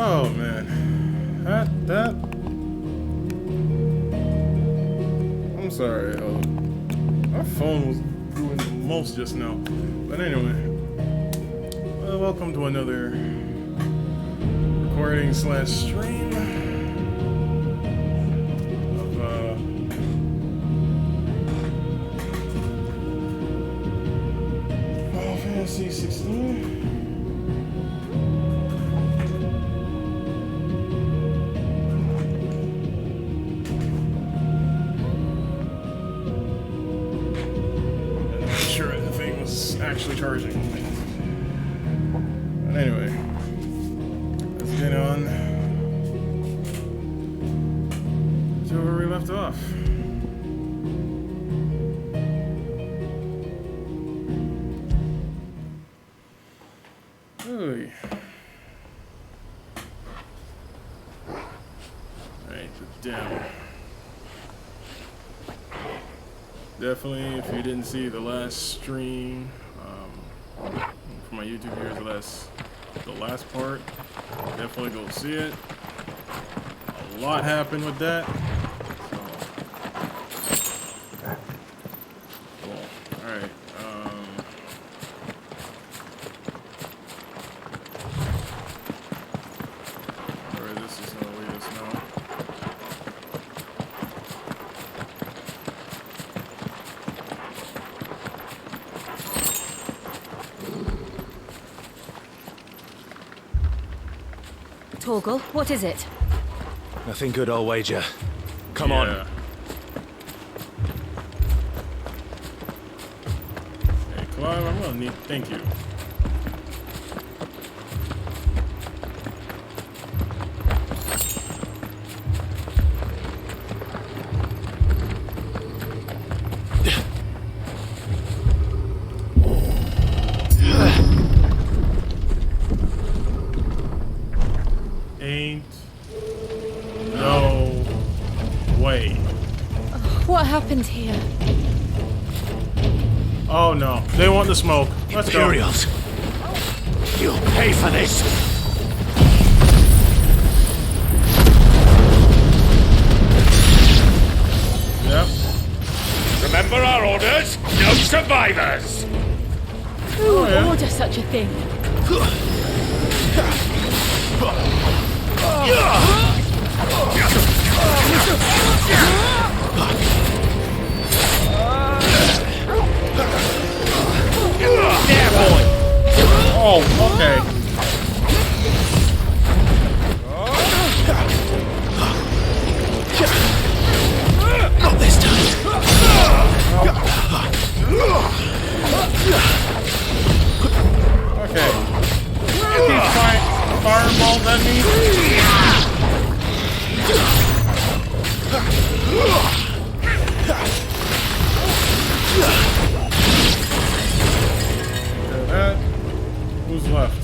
Oh man, that. I'm sorry. Our phone was doing the most just now. But anyway, welcome to another recording / stream of Fantasy 16. Actually charging. But anyway, let's get on to where we left off. Oy. Alright, so down. Definitely, if you didn't see the last stream, for my YouTube viewers, the last part, definitely go see it. A lot happened with that. So, cool. All right. Where this is gonna lead us now. Torgal, what is it? Nothing good, I'll wager. Come on. Hey, Clive, I'm gonna need. Thank you. What happened here? Oh no, they want the smoke. Let's go. Imperials. You'll pay for this. Yep. Remember our orders? No survivors. Who would order such a thing? There, boy. Oh, okay. Not this time. Okay. Get these fireballs at me. Who's left?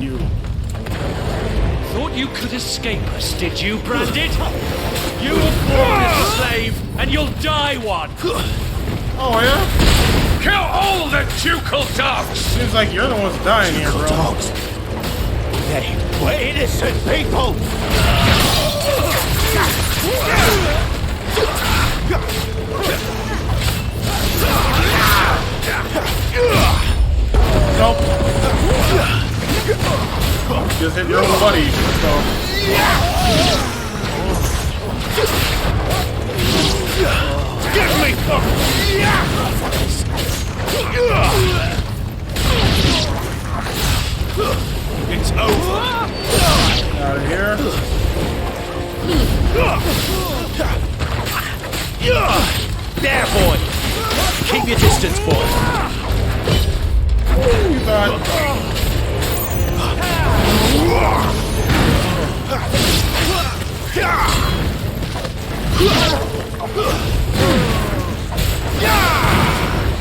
You. Thought you could escape us, did you, Branded? You were born as a slave, and you'll die one! Oh, yeah? Kill all the ducal dogs! Seems like you're the ones dying here, bro. Dogs. They were innocent people. Nope. Just hit your own buddy. Let's go. Give me cover. It's over. Out of here. There, boy. Keep your distance, boy. You thought.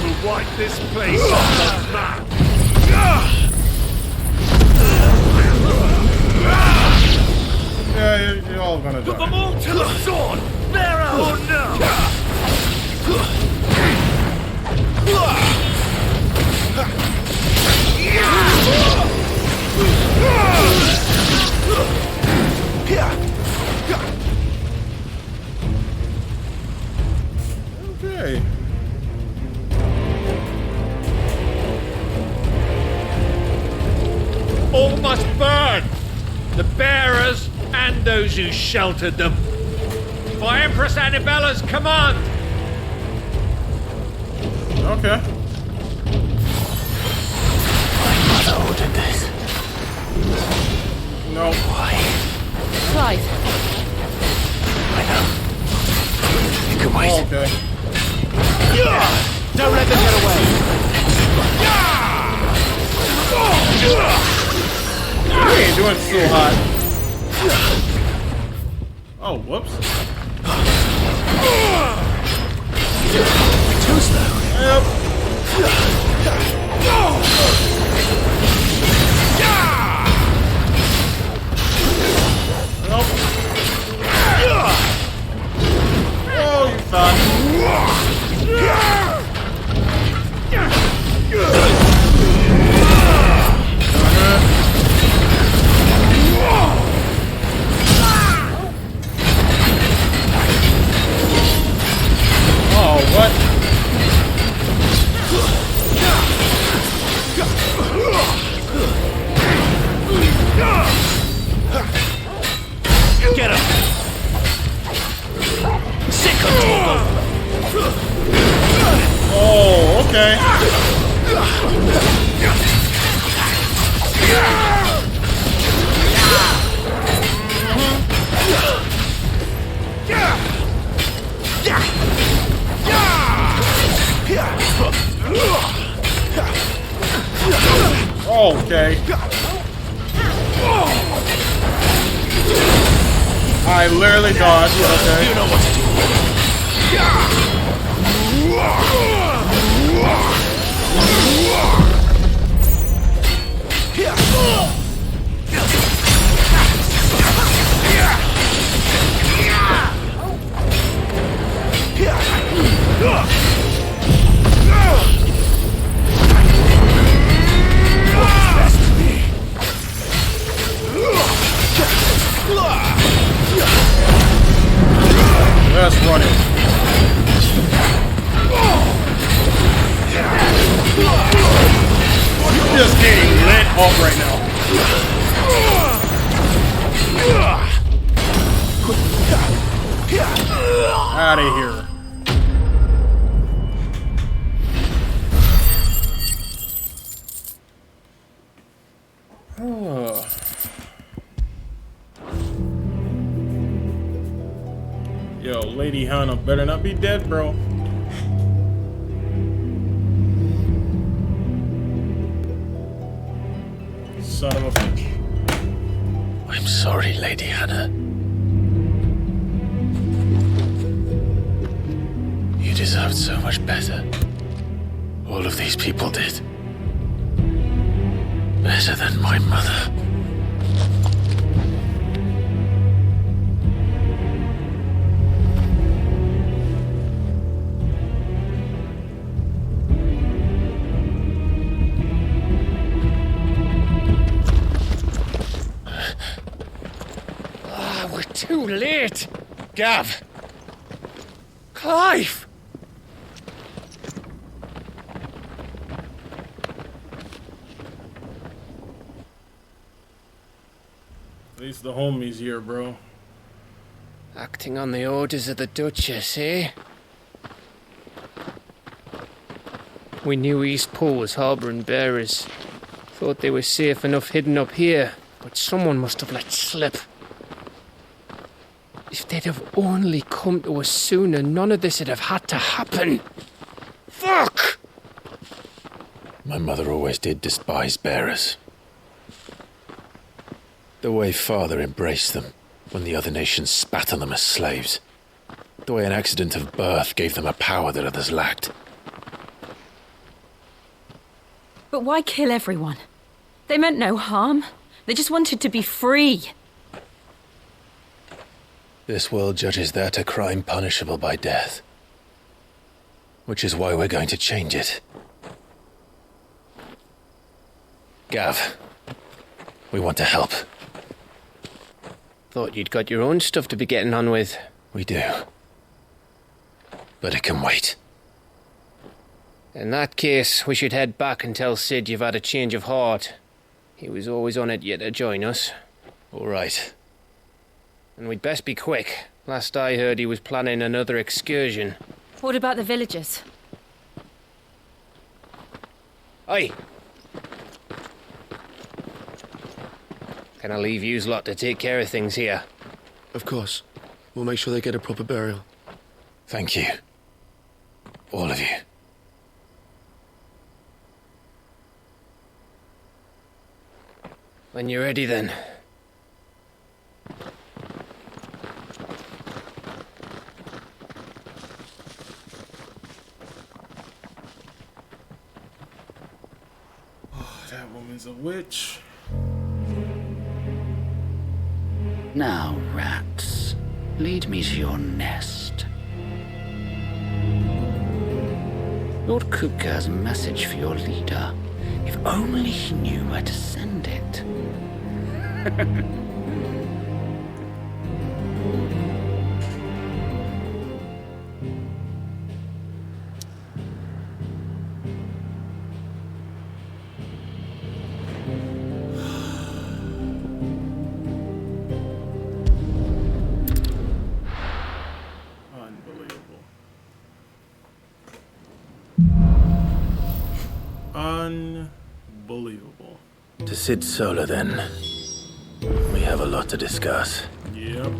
We'll wipe this place off the map. Yeah, you're all gonna die. Put them all to the sword! Bearer! Oh no! must burn! The bearers and those who sheltered them. By Empress Annabella's command! Okay. My mother ordered this. No. Why? Clive, I know. You can wait. Okay. Don't let them get away. We ain't doing so hot. Oh, whoops. Too slow. Yep. Nope. Oh, you thought. Oh, what? Get him. Sick of Torgo. Oh, okay. Okay. I literally dodged. Okay. You know what to do. Let's run it. You're just getting lit up right now. Out of here. Yo, Lady Hannah better not be dead, bro. Son of a bitch. I'm sorry, Lady Hannah. You deserved so much better. All of these people did. Better than my mother. We're too late! Gav! Clive! At least the homies here, bro. Acting on the orders of the Duchess, eh? We knew Eastpool was harbouring bearers. Thought they were safe enough hidden up here, but someone must have let slip. If they'd have only come to us sooner, none of this would have had to happen. Fuck! My mother always did despise bearers. The way Father embraced them when the other nations spat on them as slaves. The way an accident of birth gave them a power that others lacked. but why kill everyone? They meant no harm. They just wanted to be free. This world judges that a crime punishable by death. Which is why we're going to change it. Gav, we want to help. Thought you'd got your own stuff to be getting on with. We do. But it can wait. In that case, we should head back and tell Sid you've had a change of heart. He was always on it yet to join us. All right. And we'd best be quick. Last I heard he was planning another excursion. What about the villagers? Oi! Can I leave yous lot to take care of things here? Of course. We'll make sure they get a proper burial. Thank you. All of you. When you're ready, then. Oh, that woman's a witch. Now, rats, lead me to your nest. Lord Cook has a message for your leader. If only he knew where to send it. Unbelievable. Unbelievable. To Sid Solar, then. We have a lot to discuss. Yep.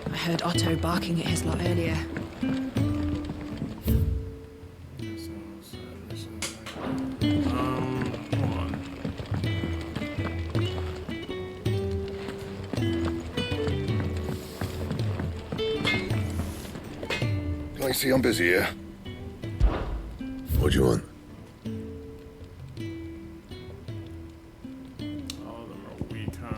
I heard Otto barking at his lot earlier. Hold on. Lacey, I'm busy here. What do you want? All of them are weak, huh?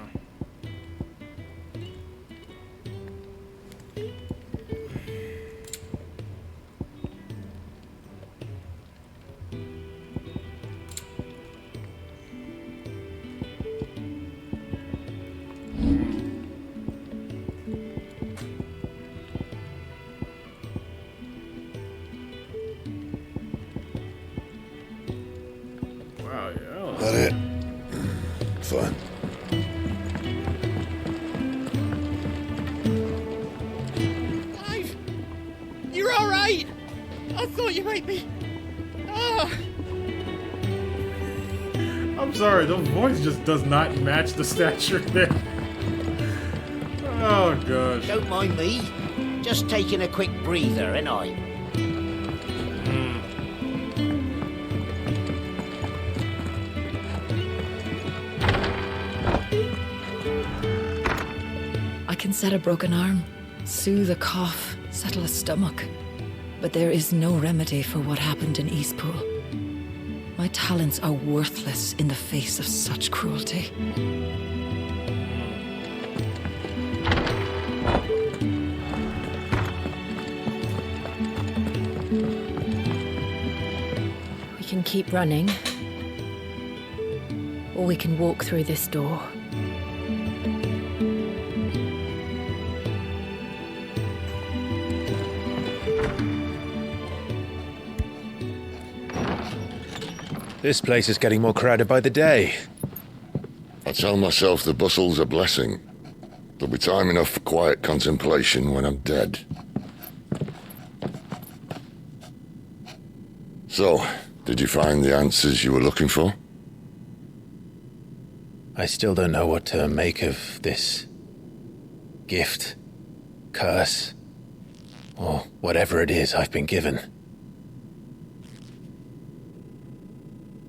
Wow, yeah. That it? Fine. Clive! You're alright! I thought you might be... Ah! I'm sorry, the voice just does not match the stature there. Oh, gosh. Don't mind me. Just taking a quick breather, ain't I? I can set a broken arm, soothe a cough, settle a stomach. But there is no remedy for what happened in Eastpool. My talents are worthless in the face of such cruelty. We can keep running. Or we can walk through this door. This place is getting more crowded by the day. I tell myself the bustle's a blessing. There'll be time enough for quiet contemplation when I'm dead. So, did you find the answers you were looking for? I still don't know what to make of this gift, curse, or whatever it is I've been given.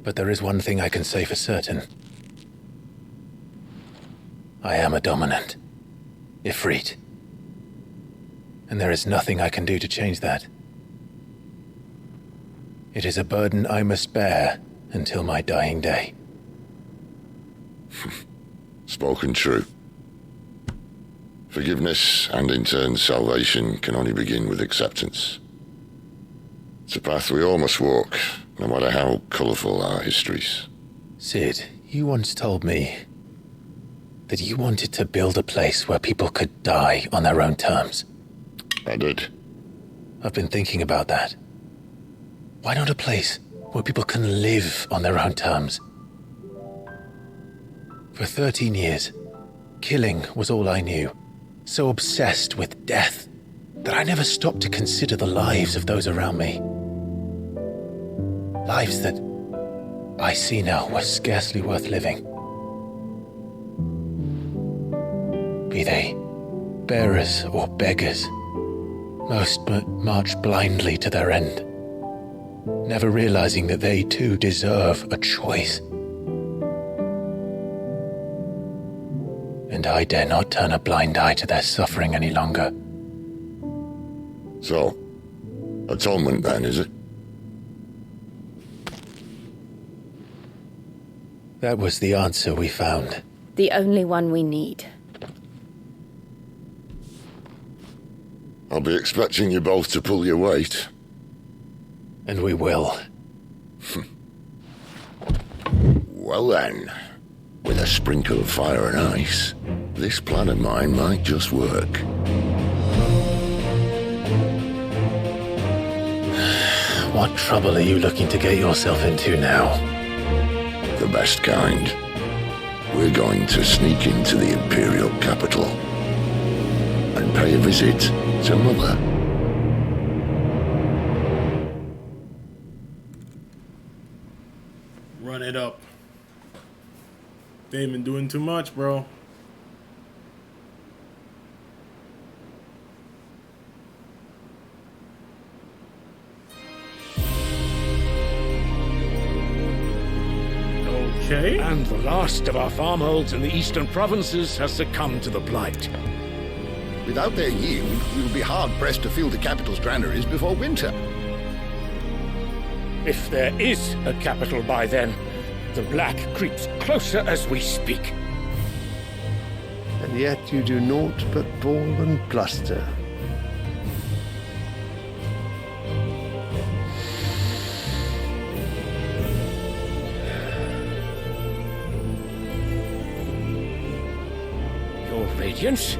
But there is one thing I can say for certain. I am a dominant, Ifrit. And there is nothing I can do to change that. It is a burden I must bear until my dying day. Spoken true. Forgiveness and in turn salvation can only begin with acceptance. It's a path we all must walk, no matter how colourful our histories. Sid, you once told me that you wanted to build a place where people could die on their own terms. I did. I've been thinking about that. Why not a place where people can live on their own terms. For 13 years, killing was all I knew, so obsessed with death that I never stopped to consider the lives of those around me. Lives that I see now were scarcely worth living. Be they bearers or beggars, most march blindly to their end, never realizing that they too deserve a choice. And I dare not turn a blind eye to their suffering any longer. So, atonement then, is it? That was the answer we found. The only one we need. I'll be expecting you both to pull your weight. And we will. Well then, with a sprinkle of fire and ice, this plan of mine might just work. What trouble are you looking to get yourself into now? The best kind. We're going to sneak into the Imperial capital and pay a visit to Mother. Run it up. They ain't been doing too much, bro. Okay. And the last of our farmholds in the eastern provinces has succumbed to the Blight. Without their yield, we will be hard-pressed to fill the capital's granaries before winter. If there is a capital by then, the black creeps closer as we speak. And yet you do naught but bawl and bluster. Your Radiance?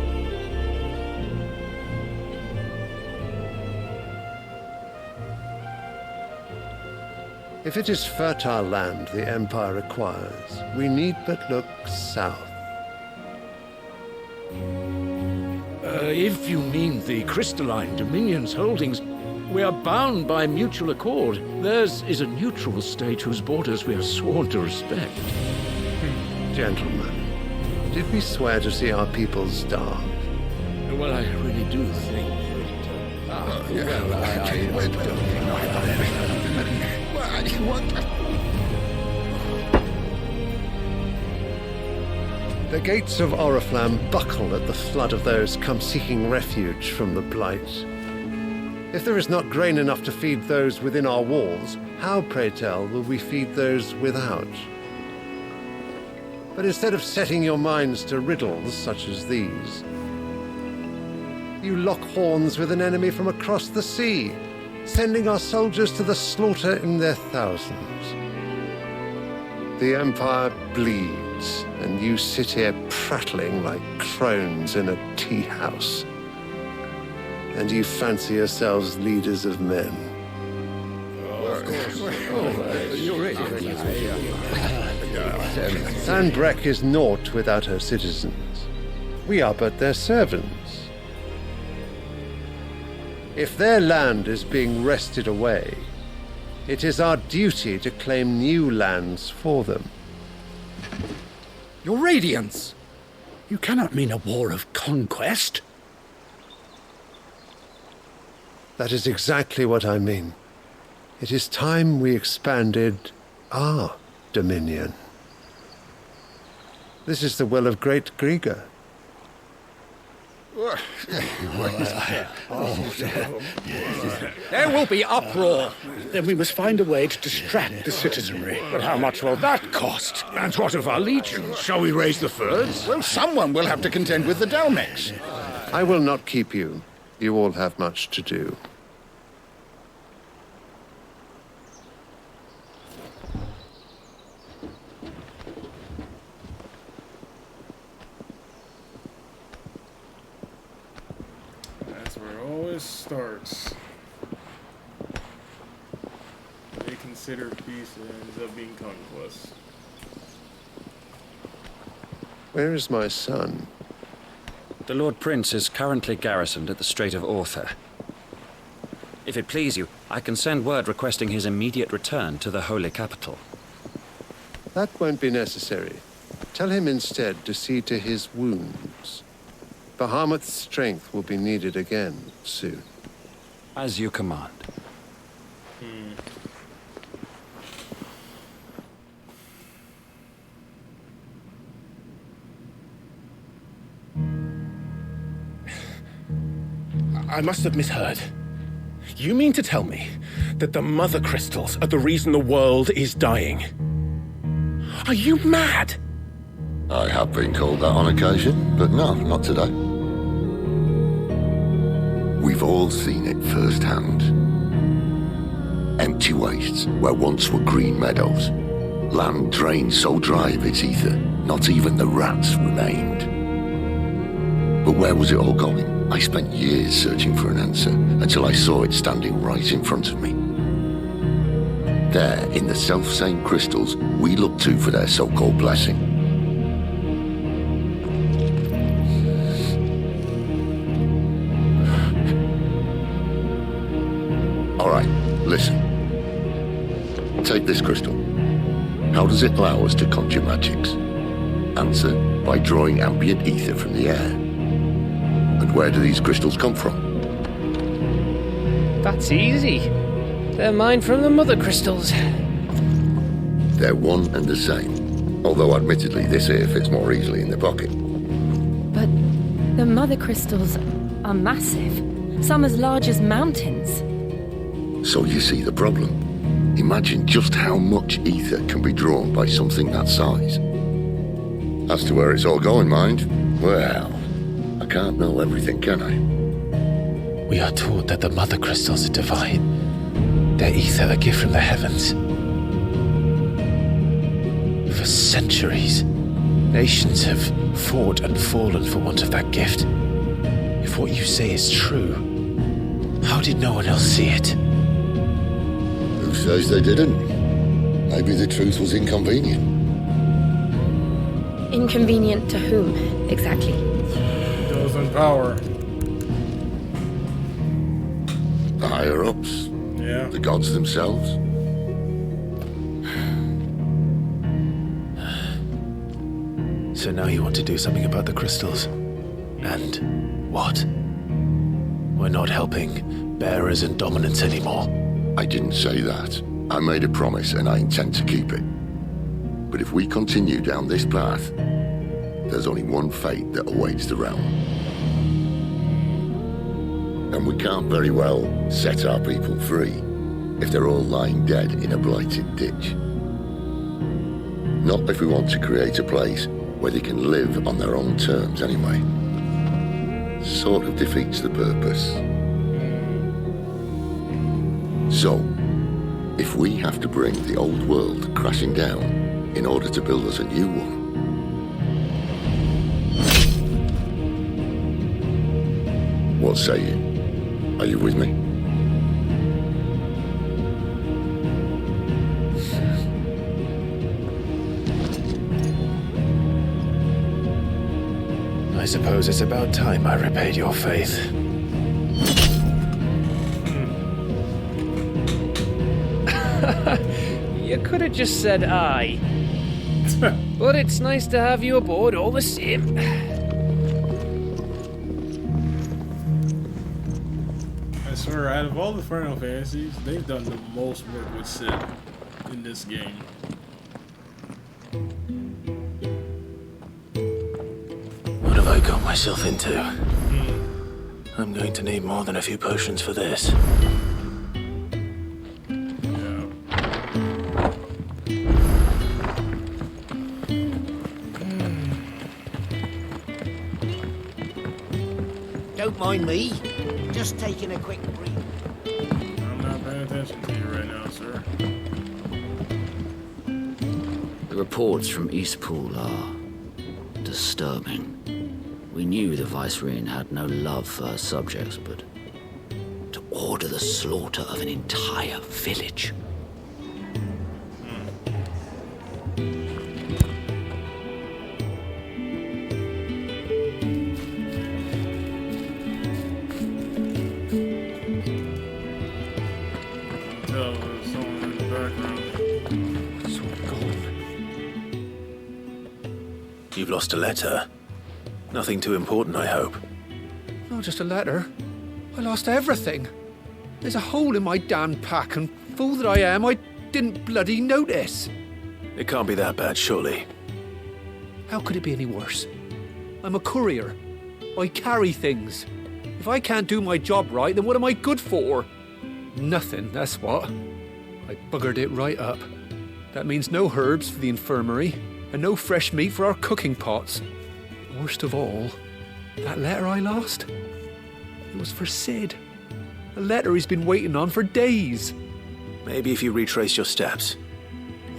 If it is fertile land the Empire requires, we need but look south. If you mean the crystalline Dominion's holdings, we are bound by mutual accord. Theirs is a neutral state whose borders we are sworn to respect. Gentlemen, did we swear to see our people starve? Well, I really do think The gates of Oriflamme buckle at the flood of those come seeking refuge from the Blight. If there is not grain enough to feed those within our walls, how, pray tell, will we feed those without? But instead of setting your minds to riddles such as these, you lock horns with an enemy from across the sea, sending our soldiers to the slaughter in their thousands. The Empire bleeds, and you sit here prattling like crones in a tea house. And you fancy yourselves leaders of men. Sandbreck is naught without her citizens. We are but their servants. If their land is being wrested away, it is our duty to claim new lands for them. Your Radiance! You cannot mean a war of conquest. That is exactly what I mean. It is time we expanded our dominion. This is the will of great Grieger. There will be uproar. Then we must find a way to distract the citizenry. But how much will that cost? And what of our legions? Shall we raise the furs? Well, someone will have to contend with the Dalmex. I will not keep you. You all have much to do. That's where it always starts. Making consider peace and ends up being conquest. Where is my son? The Lord Prince is currently garrisoned at the Strait of Orther. If it please you, I can send word requesting his immediate return to the Holy Capital. That won't be necessary. Tell him instead to see to his wounds. Bahamut's strength will be needed again soon. As you command. I must have misheard. You mean to tell me that the mother crystals are the reason the world is dying? Are you mad? I have been called that on occasion, but no, not today. We've all seen it firsthand. Empty wastes where once were green meadows. Land drained so dry of its ether, not even the rats remained. But where was it all going? I spent years searching for an answer until I saw it standing right in front of me. There, in the self-same crystals we look to for their so-called blessing. All right, listen. Take this crystal. How does it allow us to conjure magics? Answer, by drawing ambient ether from the air. And where do these crystals come from? That's easy. They're mine from the mother crystals. They're one and the same. Although admittedly this here fits more easily in the pocket. But the mother crystals are massive. Some as large as mountains. So you see the problem. Imagine just how much ether can be drawn by something that size. As to where it's all going, mind, well, I can't know everything, can I? We are taught that the mother crystals are divine. Their ether a gift from the heavens. For centuries, nations have fought and fallen for want of that gift. If what you say is true, how did no one else see it? Who says they didn't? Maybe the truth was inconvenient. Inconvenient to whom, exactly? Those in power. The higher-ups. Yeah. The gods themselves. So now you want to do something about the crystals? And what? We're not helping bearers and dominants anymore. I didn't say that. I made a promise and I intend to keep it. But if we continue down this path, there's only one fate that awaits the realm. And we can't very well set our people free if they're all lying dead in a blighted ditch. Not if we want to create a place where they can live on their own terms anyway. Sort of defeats the purpose. So, if we have to bring the old world crashing down in order to build us a new one, what say you? Are you with me? I suppose it's about time I repaid your faith. You could have just said aye. But it's nice to have you aboard all the same. I swear, out of all the Final Fantasies, they've done the most work with Sid in this game. What have I got myself into? I'm going to need more than a few potions for this. Don't mind me. Just taking a quick breather. I'm not paying attention to you right now, sir. The reports from Eastpool are disturbing. We knew the Vicereine had no love for her subjects, but to order the slaughter of an entire village. tell there's someone in the background. It's all gone. You've lost a letter. Nothing too important, I hope. Not just a letter. I lost everything. There's a hole in my damn pack, and fool that I am, I didn't bloody notice. It can't be that bad, surely. How could it be any worse? I'm a courier. I carry things. If I can't do my job right, then what am I good for? Nothing, that's what. I buggered it right up. That means no herbs for the infirmary, and no fresh meat for our cooking pots. Worst of all, that letter I lost? It was for Sid. A letter he's been waiting on for days. Maybe if you retrace your steps.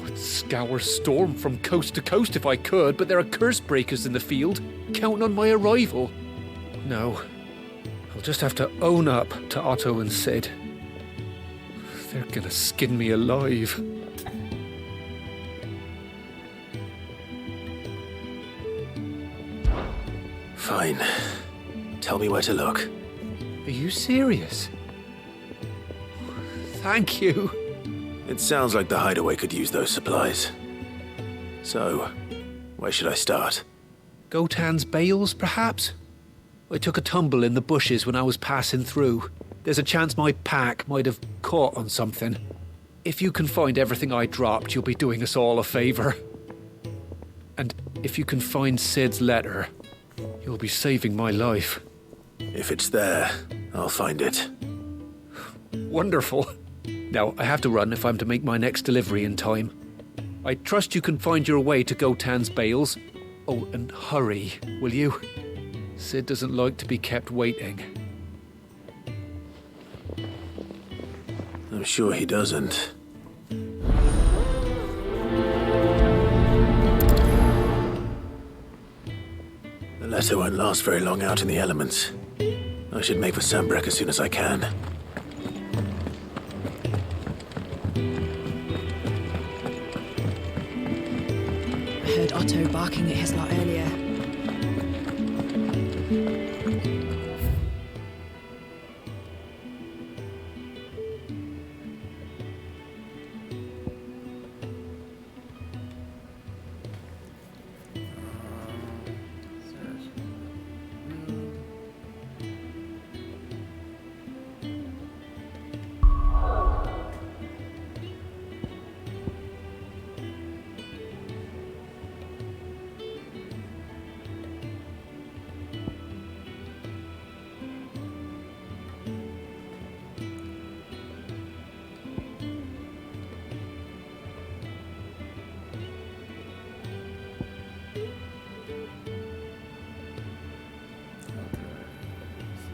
I'd scour Storm from coast to coast if I could, but there are curse breakers in the field, counting on my arrival. No, I'll just have to own up to Otto and Sid. They're gonna skin me alive. Fine. Tell me where to look. Are you serious? Thank you. It sounds like the hideaway could use those supplies. So, where should I start? Gotan's bales, perhaps? I took a tumble in the bushes when I was passing through. There's a chance my pack might have caught on something. If you can find everything I dropped, you'll be doing us all a favor. And if you can find Sid's letter, you'll be saving my life. If it's there, I'll find it. Wonderful. Now, I have to run if I'm to make my next delivery in time. I trust you can find your way to Gotan's bales. Oh, and hurry, will you? Sid doesn't like to be kept waiting. I'm sure he doesn't. The letter won't last very long out in the elements. I should make for Sambrek as soon as I can. I heard Otto barking at his lot earlier.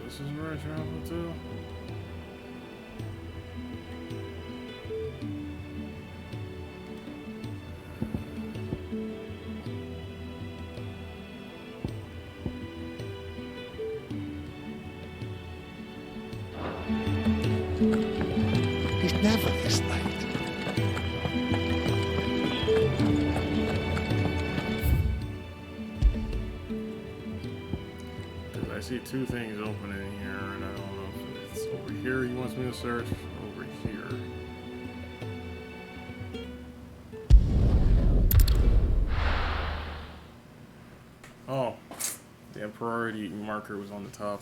This is where I travel to. It's never this late. I see two things open in here, and I don't know if it's over here he wants me to search, or over here. Oh, the priority marker was on the top.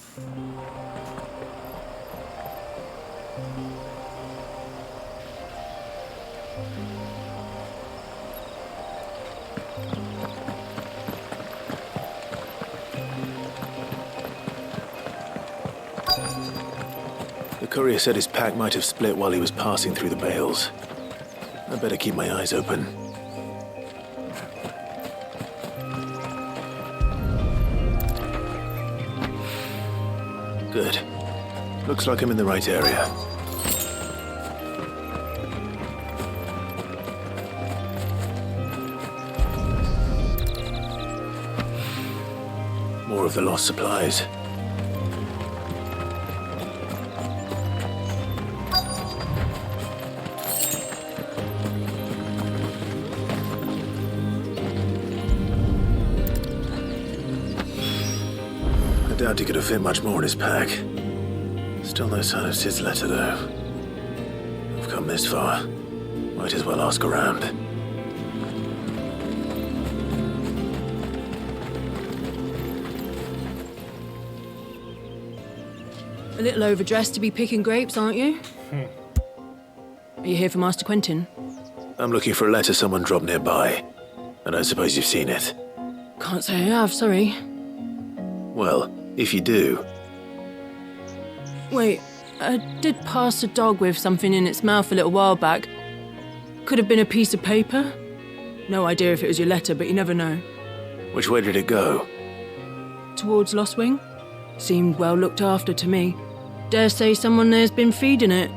The courier said his pack might have split while he was passing through the bales. I better keep my eyes open. Good. Looks like I'm in the right area. More of the lost supplies. I doubt he could have fit much more in his pack. Still no sign of Sid's letter, though. Of come this far. Might as well ask around. A little overdressed to be picking grapes, aren't you? Are you here for Master Quentin? I'm looking for a letter someone dropped nearby. I don't suppose you've seen it. Can't say I have, sorry. Well, if you do... Wait, I did pass a dog with something in its mouth a little while back. Could have been a piece of paper. No idea if it was your letter, but you never know. Which way did it go? Towards Lost Wing? Seemed well looked after to me. Dare say someone there's been feeding it.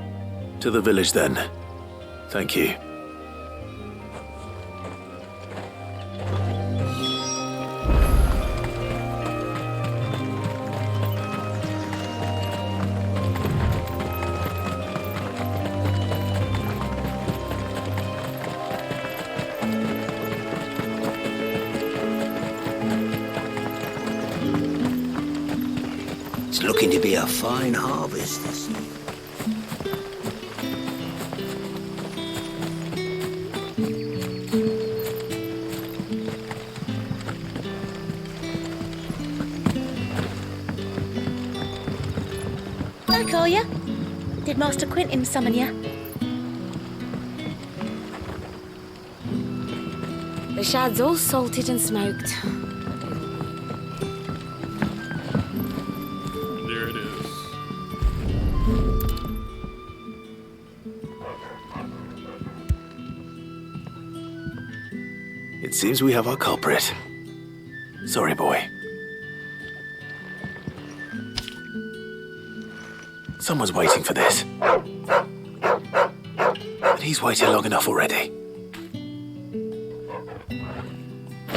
To the village, then. Thank you. It's looking to be a fine harvest this year. I'll call ya. Did Master Quentin summon ya? The shad's all salted and smoked. There it is. It seems we have our culprit. Sorry, boy. Someone's waiting for this. And he's waited long enough already.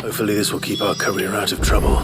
Hopefully this will keep our courier out of trouble.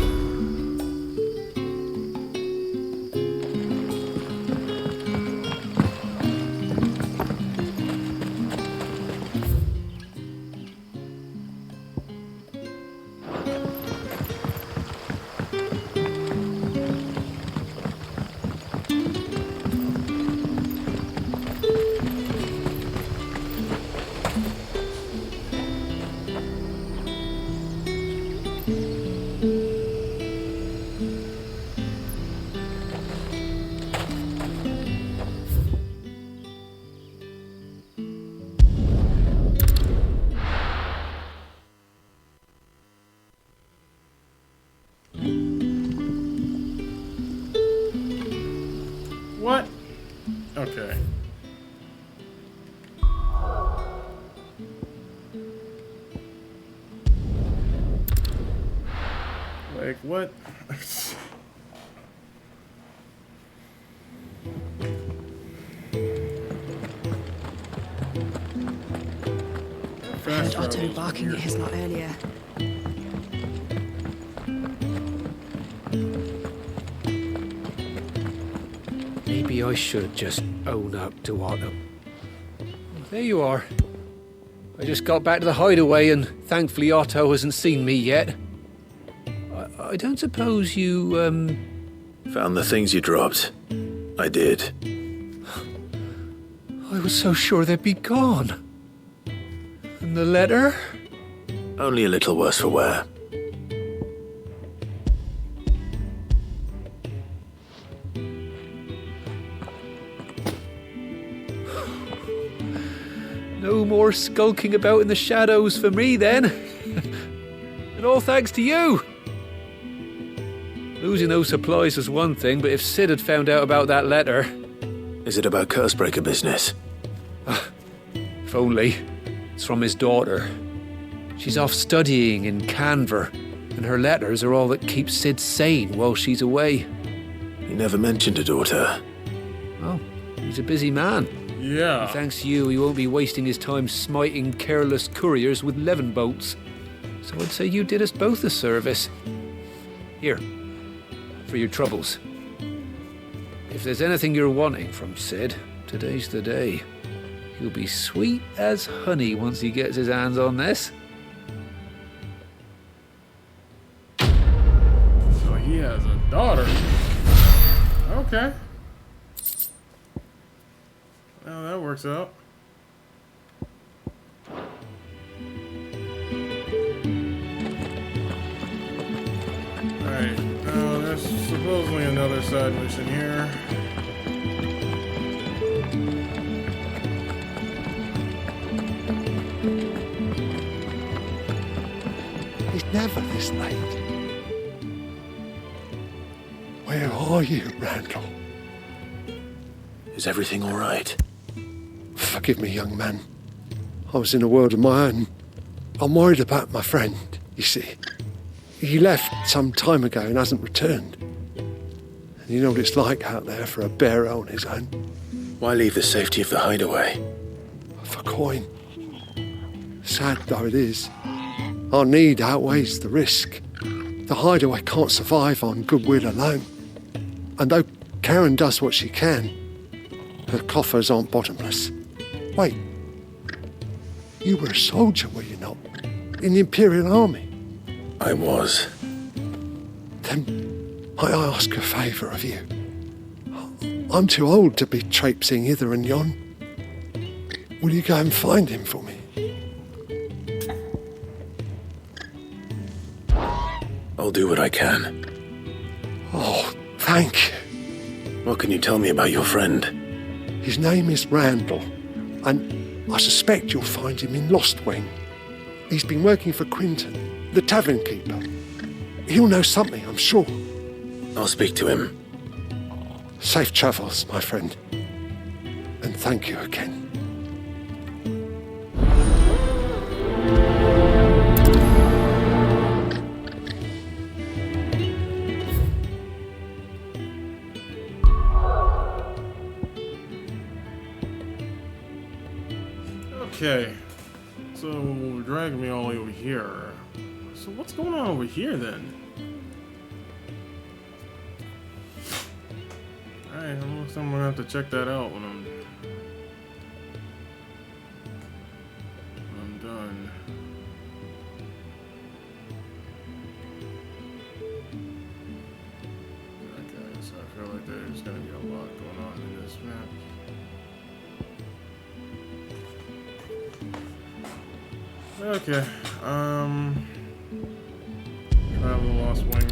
What? Okay. Like, what? Heard Otto barking at his lot earlier. Maybe I should just own up to Otto. There you are. I just got back to the hideaway and thankfully Otto hasn't seen me yet. I don't suppose you, Found the things you dropped. I did. I was so sure they'd be gone. And the letter? Only a little worse for wear. No more skulking about in the shadows for me, then. And all thanks to you. Losing those supplies was one thing, but if Sid had found out about that letter... Is it about Cursebreaker business? If only. It's from his daughter. She's off studying in Canver, and her letters are all that keeps Sid sane while she's away. He never mentioned a daughter. Oh, he's a busy man. Yeah. And thanks to you, he won't be wasting his time smiting careless couriers with levin bolts. So I'd say you did us both a service. Here, for your troubles. If there's anything you're wanting from Sid, today's the day. He'll be sweet as honey once he gets his hands on this. So he has a daughter. Okay. Well, that works out. supposedly another side mission here. It's never this late. Where are you, Randall? Is everything all right? Forgive me, young man. I was in a world of my own. I'm worried about my friend, you see. He left some time ago and hasn't returned. And you know what it's like out there for a bearer on his own. Why leave the safety of the hideaway? For coin. Sad though it is, our need outweighs the risk. The hideaway can't survive on goodwill alone. And though Karen does what she can, her coffers aren't bottomless. Wait, you were a soldier, were you not? In the Imperial Army? I was. Then might I ask a favour of you? I'm too old to be traipsing hither and yon. Will you go and find him for me? I'll do what I can. Oh, thank you. What can you tell me about your friend? His name is Randall, and I suspect you'll find him in Lost Wing. He's been working for Quinton, the tavern keeper. He'll know something, I'm sure. I'll speak to him. Safe travels, my friend. And thank you again. Okay, so drag me all over here. So what's going on over here then? Alright, I'm gonna have to check that out when I'm done. Okay, so I feel like there's gonna be a lot going on in this map. Okay, travel the Lost Wing.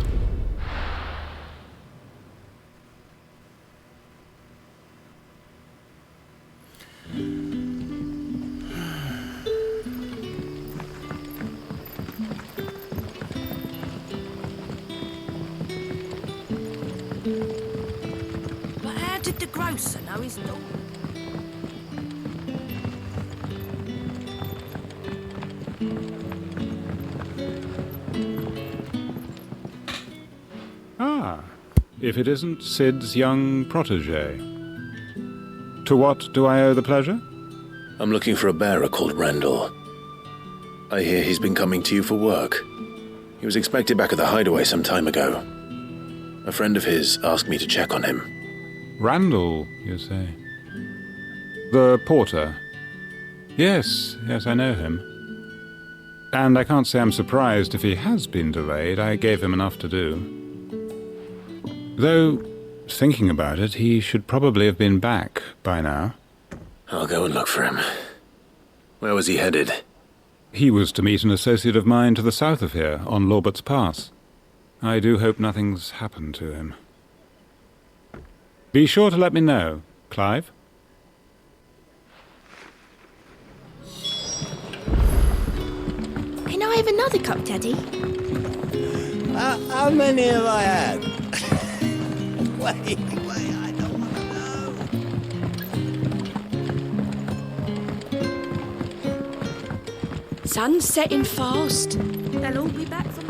But how did the grocer know his daughter? Ah, if it isn't Sid's young protege. To what do I owe the pleasure? I'm looking for a bearer called Randall. I hear he's been coming to you for work. He was expected back at the hideaway some time ago. A friend of his asked me to check on him. Randall, you say? The porter? Yes, I know him. And I can't say I'm surprised if he has been delayed. I gave him enough to do. Though, thinking about it, he should probably have been back by now. I'll go and look for him. Where was he headed? He was to meet an associate of mine to the south of here, on Lorbert's Pass. I do hope nothing's happened to him. Be sure to let me know, Clive. Can I have another cup, Daddy? How many have I had? Wait, I don't want to know. Sun's setting fast. They'll all be back from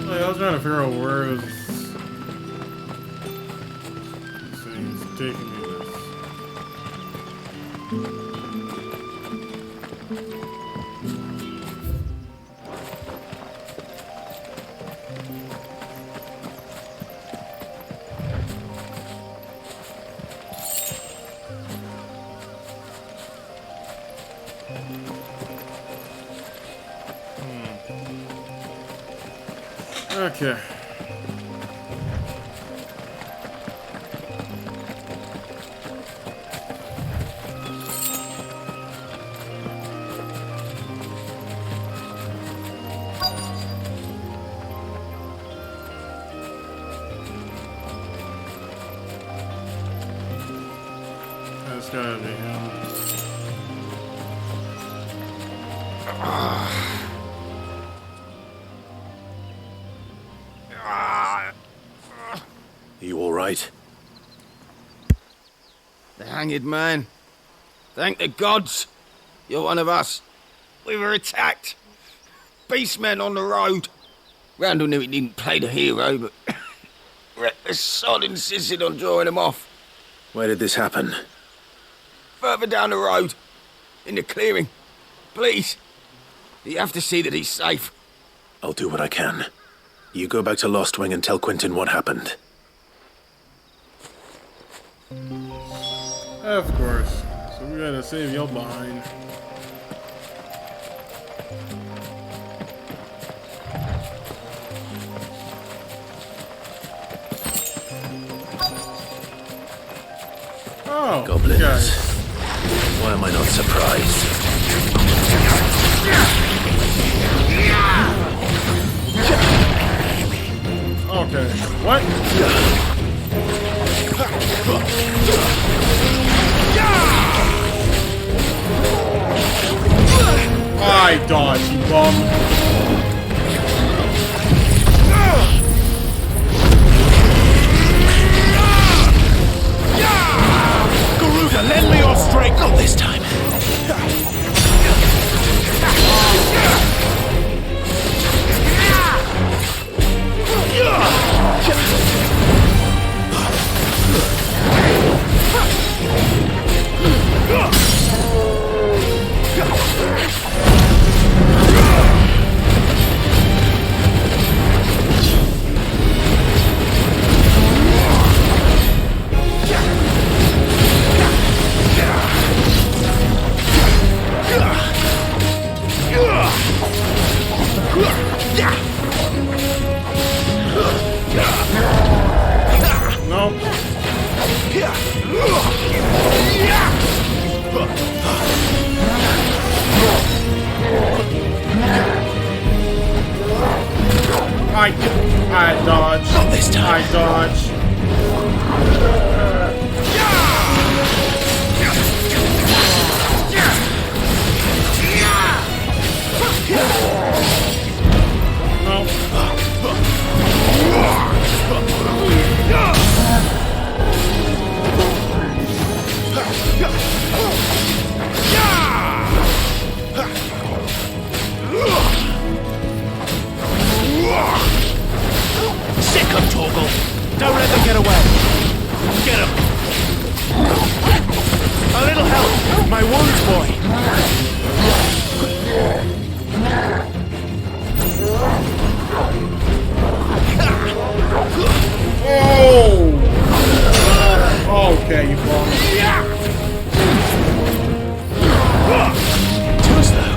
I was trying to figure out where this thing's taking me. Okay. That's gotta be him. You all right? The hanged man. Thank the gods. You're one of us. We were attacked. Beastmen on the road. Randall knew he didn't play the hero, but reckless sod insisted on drawing him off. Where did this happen? Further down the road. In the clearing. Please. You have to see that he's safe. I'll do what I can. You go back to Lost Wing and tell Quentin what happened. Of course. So we gotta save y'all behind. Oh, Goblins. guys. Why am I not surprised? Okay. What? I dodge, you bum. Garuda, lend me your strength! Not this time. I dodge. Not this time. I dodge. Sick of Torgal. Don't let them get away. Get him. A little help. My wounds, boy. Oh! Okay, you bum. Too slow.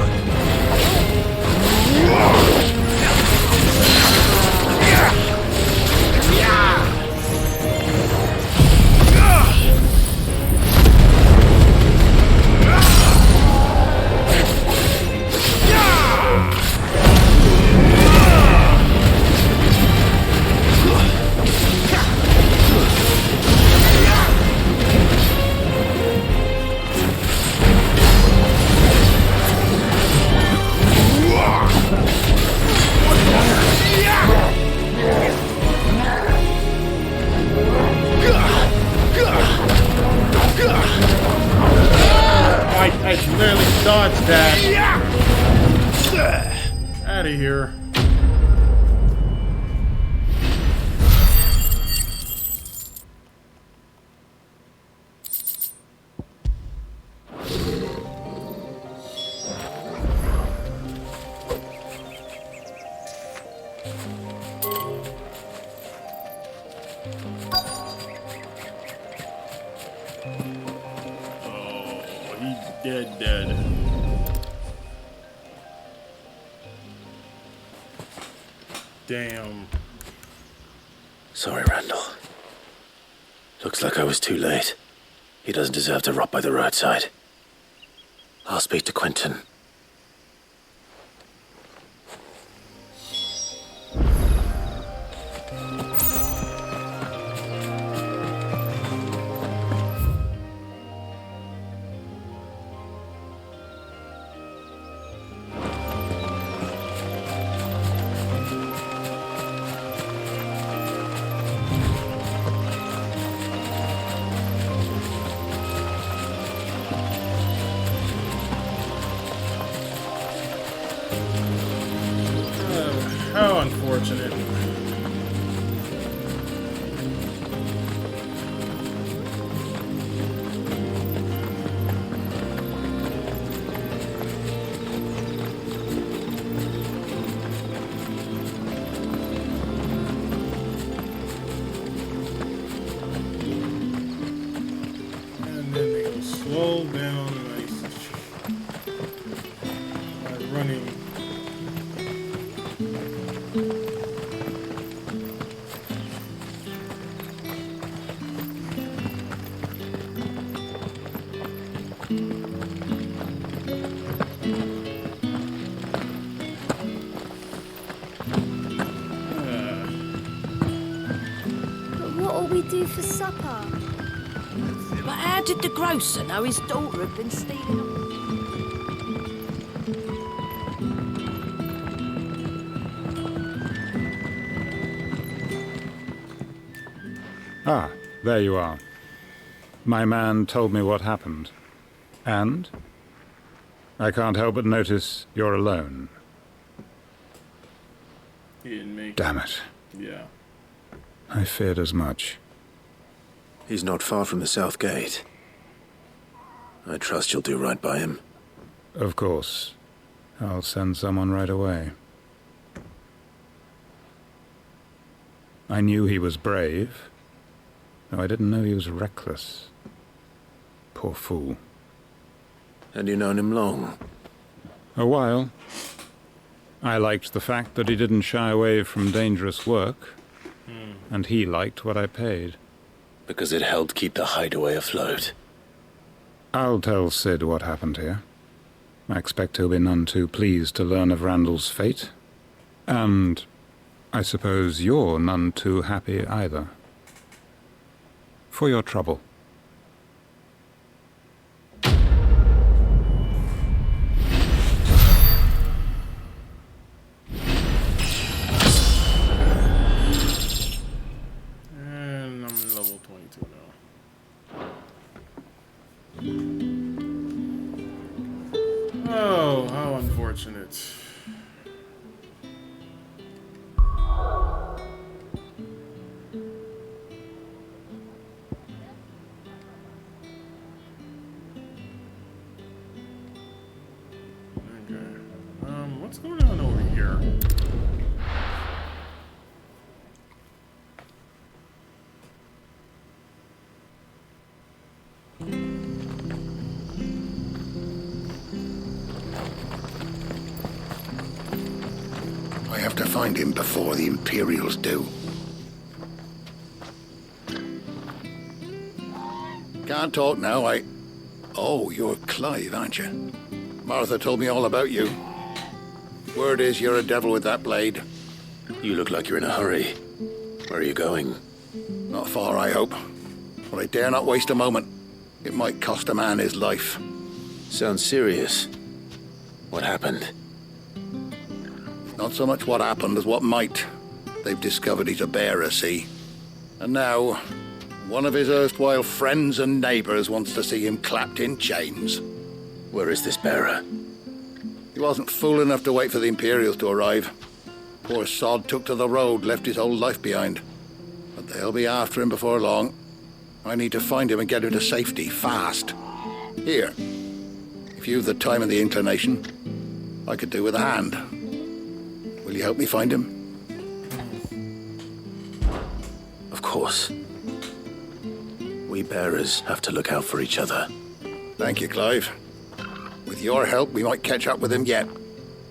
I literally dodged that. Out of here. Dead. Damn. Sorry, Randall. Looks like I was too late. He doesn't deserve to rot by the roadside. I'll speak to Quentin. How unfortunate. And then they go slow down nice by running. What'll we do for supper? But how did the grocer know his daughter had been stealing them? Ah, there you are. My man told me what happened. And? I can't help but notice you're alone. He didn't make Damn it. Yeah. I feared as much. He's not far from the south gate. I trust you'll do right by him. Of course. I'll send someone right away. I knew he was brave, though I didn't know he was reckless. Poor fool. Had you known him long? A while. I liked the fact that he didn't shy away from dangerous work, and he liked what I paid. Because it helped keep the hideaway afloat. I'll tell Sid what happened here. I expect he'll be none too pleased to learn of Randall's fate. And I suppose you're none too happy either. For your trouble. And I'm level 22 now. Oh, how unfortunate. What's going on over here? I have to find him before the Imperials do. Can't talk now, Oh, you're Clive, aren't you? Martha told me all about you. Word is you're a devil with that blade. You look like you're in a hurry. Where are you going? Not far, I hope. But I dare not waste a moment. It might cost a man his life. Sounds serious. What happened? Not so much what happened as what might. They've discovered he's a bearer, see? And now, one of his erstwhile friends and neighbors wants to see him clapped in chains. Where is this bearer? He wasn't fool enough to wait for the Imperials to arrive. Poor sod took to the road, left his whole life behind. But they'll be after him before long. I need to find him and get him to safety, fast. Here, if you've the time and the inclination, I could do with a hand. Will you help me find him? Of course. We bearers have to look out for each other. Thank you, Clive. With your help, we might catch up with him yet.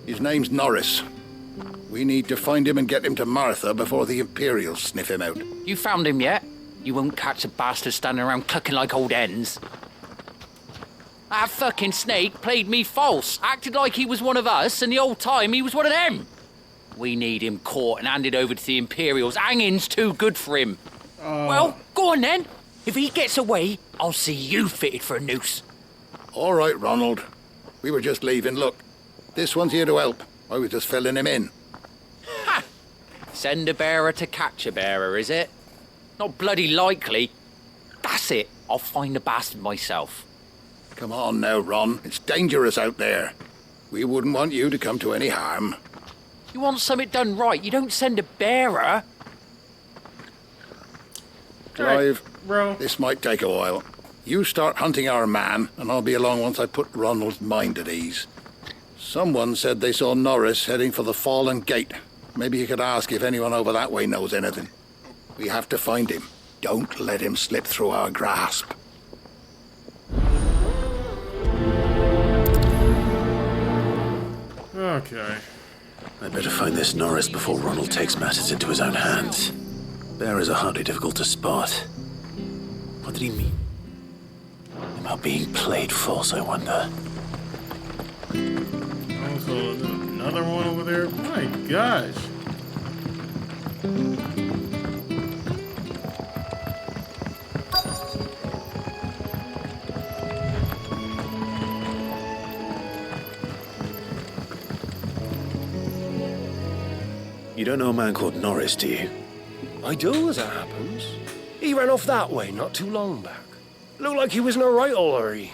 His name's Norris. We need to find him and get him to Martha before the Imperials sniff him out. You found him yet? You won't catch a bastard standing around clucking like old hens. That fucking snake played me false, acted like he was one of us, and the whole time he was one of them. We need him caught and handed over to the Imperials. Hanging's too good for him. Well, go on then. If he gets away, I'll see you fitted for a noose. All right, Ronald. We were just leaving. Look, this one's here to help. I was just filling him in. Ha! Send a bearer to catch a bearer, is it? Not bloody likely. That's it. I'll find the bastard myself. Come on now, Ron. It's dangerous out there. We wouldn't want you to come to any harm. You want something done right, you don't send a bearer. Clive, bro, this might take a while. You start hunting our man, and I'll be along once I put Ronald's mind at ease. Someone said they saw Norris heading for the Fallen Gate. Maybe you could ask if anyone over that way knows anything. We have to find him. Don't let him slip through our grasp. Okay. I better find this Norris before Ronald takes matters into his own hands. Bearers are hardly difficult to spot. What did he mean? About being played false, I wonder. Also, another one over there. My gosh. You don't know a man called Norris, do you? I do, as it happens. He ran off that way not too long back. Looked like he was in a right hurry.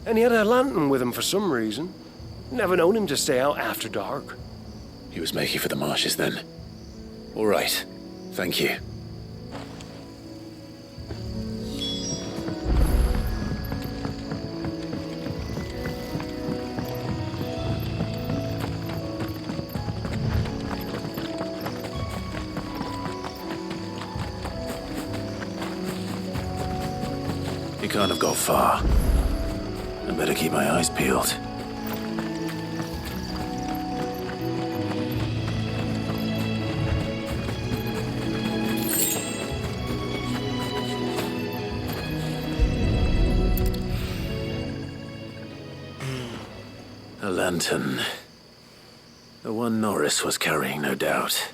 And he had a lantern with him for some reason. Never known him to stay out after dark. He was making for the marshes then. All right. Thank you. He can't have got far. I better keep my eyes peeled. A lantern. The one Norris was carrying, no doubt.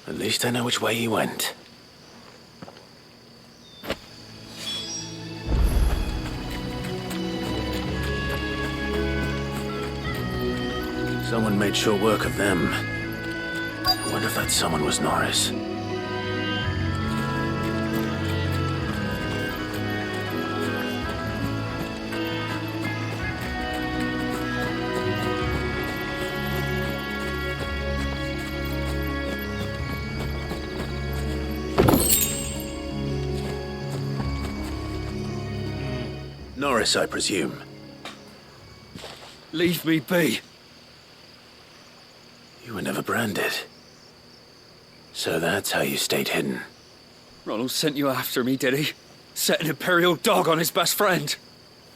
At least I know which way he went. Someone made sure work of them. I wonder if that someone was Norris. Norris, I presume. Leave me be. You were never branded. So that's how you stayed hidden. Ronald sent you after me, did he? Set an Imperial dog on his best friend.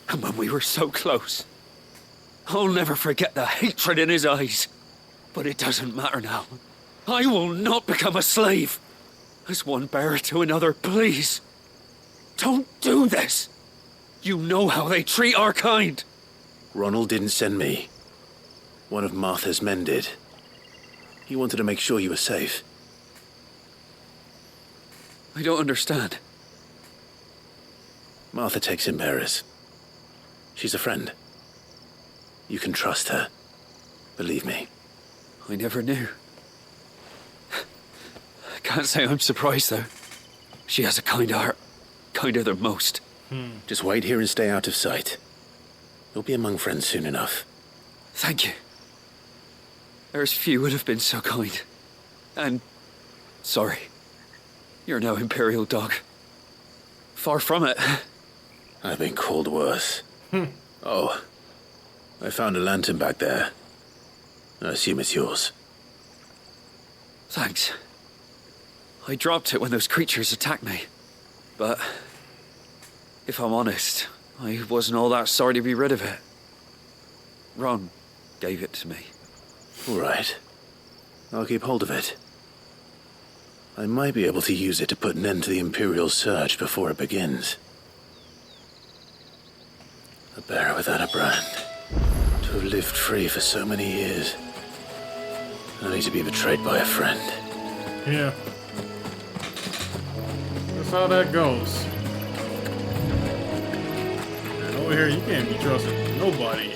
And when we were so close. I'll never forget the hatred in his eyes. But it doesn't matter now. I will not become a slave. As one bearer to another, please. Don't do this. You know how they treat our kind. Ronald didn't send me. One of Martha's men did. He wanted to make sure you were safe. I don't understand. Martha takes in bearers. She's a friend. You can trust her. Believe me. I never knew. I can't say I'm surprised, though. She has a kind heart. Kinder than most. Just wait here and stay out of sight. You'll be among friends soon enough. Thank you. There's few would have been so kind. And sorry. You're no Imperial dog. Far from it. I've been called worse. Oh, I found a lantern back there. I assume it's yours. Thanks. I dropped it when those creatures attacked me. But if I'm honest, I wasn't all that sorry to be rid of it. Ron gave it to me. All right. I'll keep hold of it. I might be able to use it to put an end to the Imperial search before it begins. A bearer without a brand. To have lived free for so many years. Only to be betrayed by a friend. Yeah. That's how that goes. And over here, you can't be trusting nobody.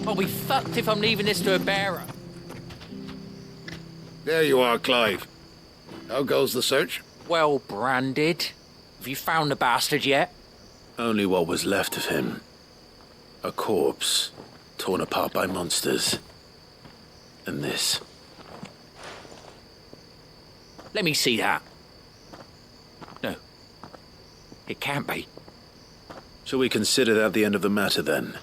I'll be fucked if I'm leaving this to a bearer. There you are, Clive. How goes the search? Well branded. Have you found the bastard yet? Only what was left of him. A corpse, torn apart by monsters. And this. Let me see that. No. It can't be. Shall we consider that the end of the matter, then?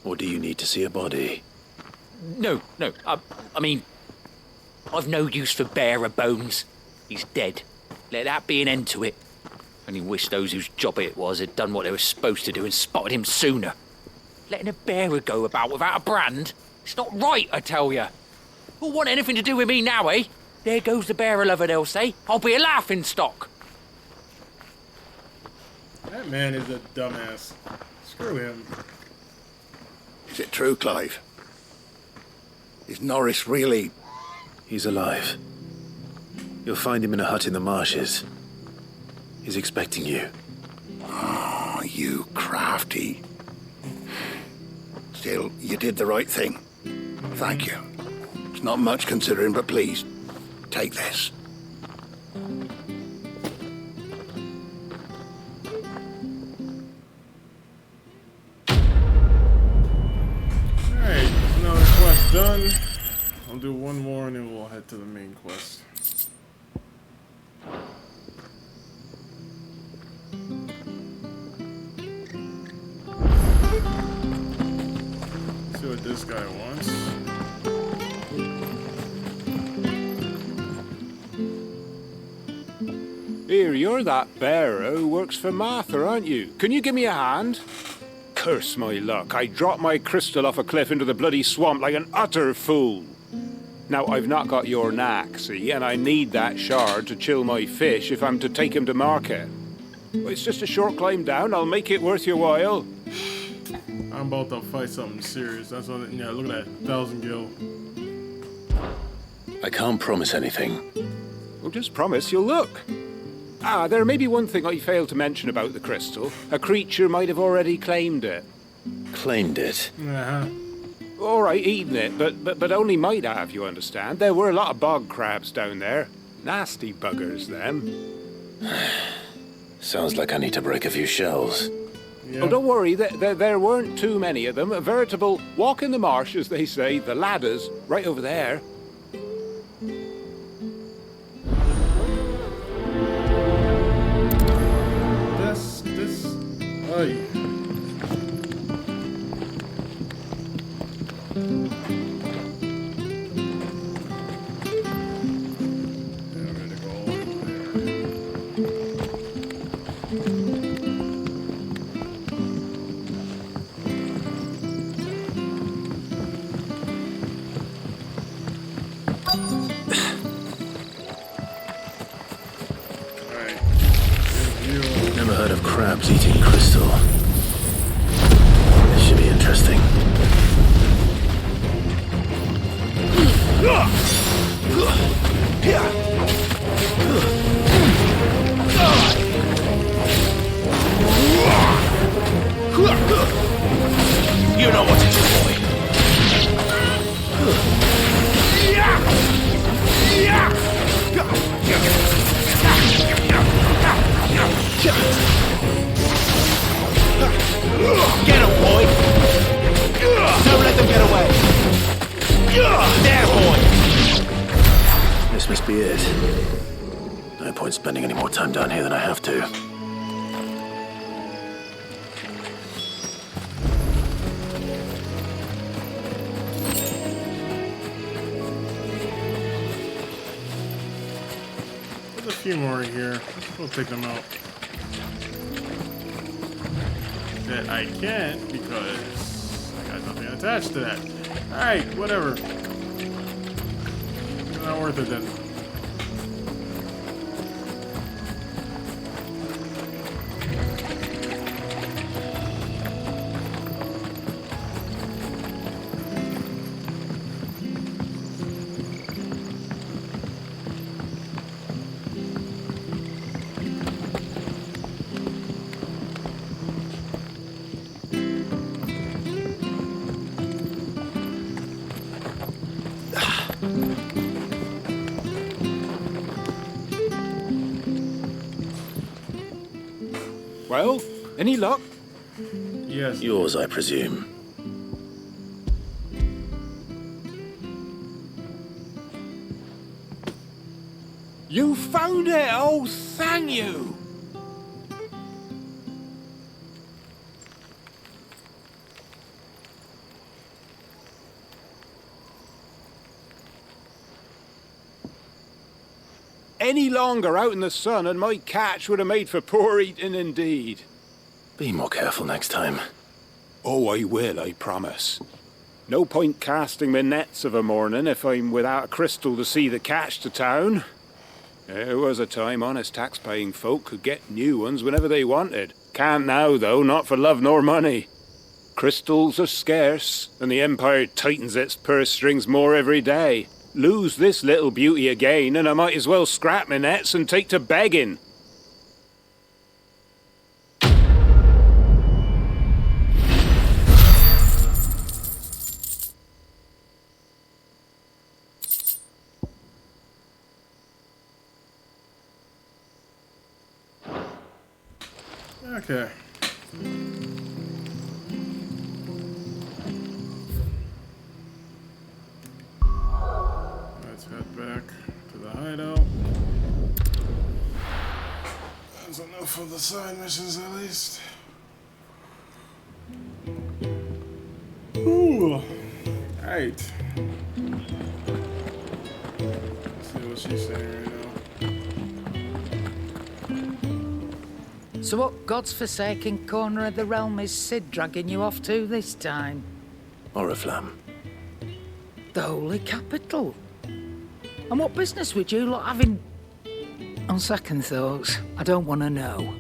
Or do you need to see a body? No. I mean, I've no use for bearer bones. He's dead. Let that be an end to it. Only wish those whose job it was had done what they were supposed to do and spotted him sooner. Letting a bearer go about without a brand? It's not right, I tell you. Who'll want anything to do with me now, eh? There goes the bearer lover, they'll say. I'll be a laughing stock. That man is a dumbass. Screw him. Is it true, Clive? Is Norris really... He's alive. You'll find him in a hut in the marshes. He's expecting you. Oh, you crafty. Still, you did the right thing. Thank you. It's not much considering, but please, take this. Alright, another quest done. I'll do one more and then we'll head to the main quest. See what this guy wants. Here, you're that bearer who works for Martha, aren't you? Can you give me a hand? Curse my luck, I dropped my crystal off a cliff into the bloody swamp like an utter fool. Now, I've not got your knack, see, and I need that shard to chill my fish if I'm to take him to market. Well, it's just a short climb down, I'll make it worth your while. I'm about to fight something serious. That's what, yeah, look at that, 1,000 gil. I can't promise anything. Well, just promise you'll look. Ah, there may be one thing I failed to mention about the crystal. A creature might have already claimed it. Claimed it? Uh-huh. All right, eaten it, but only might have, you understand. There were a lot of bog crabs down there. Nasty buggers, them. Sounds like I need to break a few shells. Yeah. Oh, don't worry, there weren't too many of them. A veritable walk in the marsh, as they say, the ladders, right over there. Ay. Never heard of crabs eating crystal. This should be interesting. You know what to do, boy. Get him, boy! Don't let them get away! There, boy! This must be it. No point spending any more time down here than I have to. There's a few more here. We'll take them out. That I can't because I got nothing attached to that. Alright, whatever. Not worth it then. Well, any luck? Yes. Yours, I presume. You found it! Oh, thank you! Any longer out in the sun and my catch would have made for poor eating indeed. Be more careful next time. Oh, I will, I promise. No point casting my nets of a morning if I'm without a crystal to see the catch to town. There was a time honest tax-paying folk could get new ones whenever they wanted. Can't now, though, not for love nor money. Crystals are scarce, and the Empire tightens its purse strings more every day. Lose this little beauty again, and I might as well scrap my nets and take to begging. Okay. Let's head back to the hideout. That's enough of the side missions, at least. Ooh. Alright. Let's see what she's saying right now. So what God's forsaken corner of the realm is Sid dragging you off to this time? Oriflamme. The Holy Capital. And what business would you lot having? On second thoughts, I don't want to know.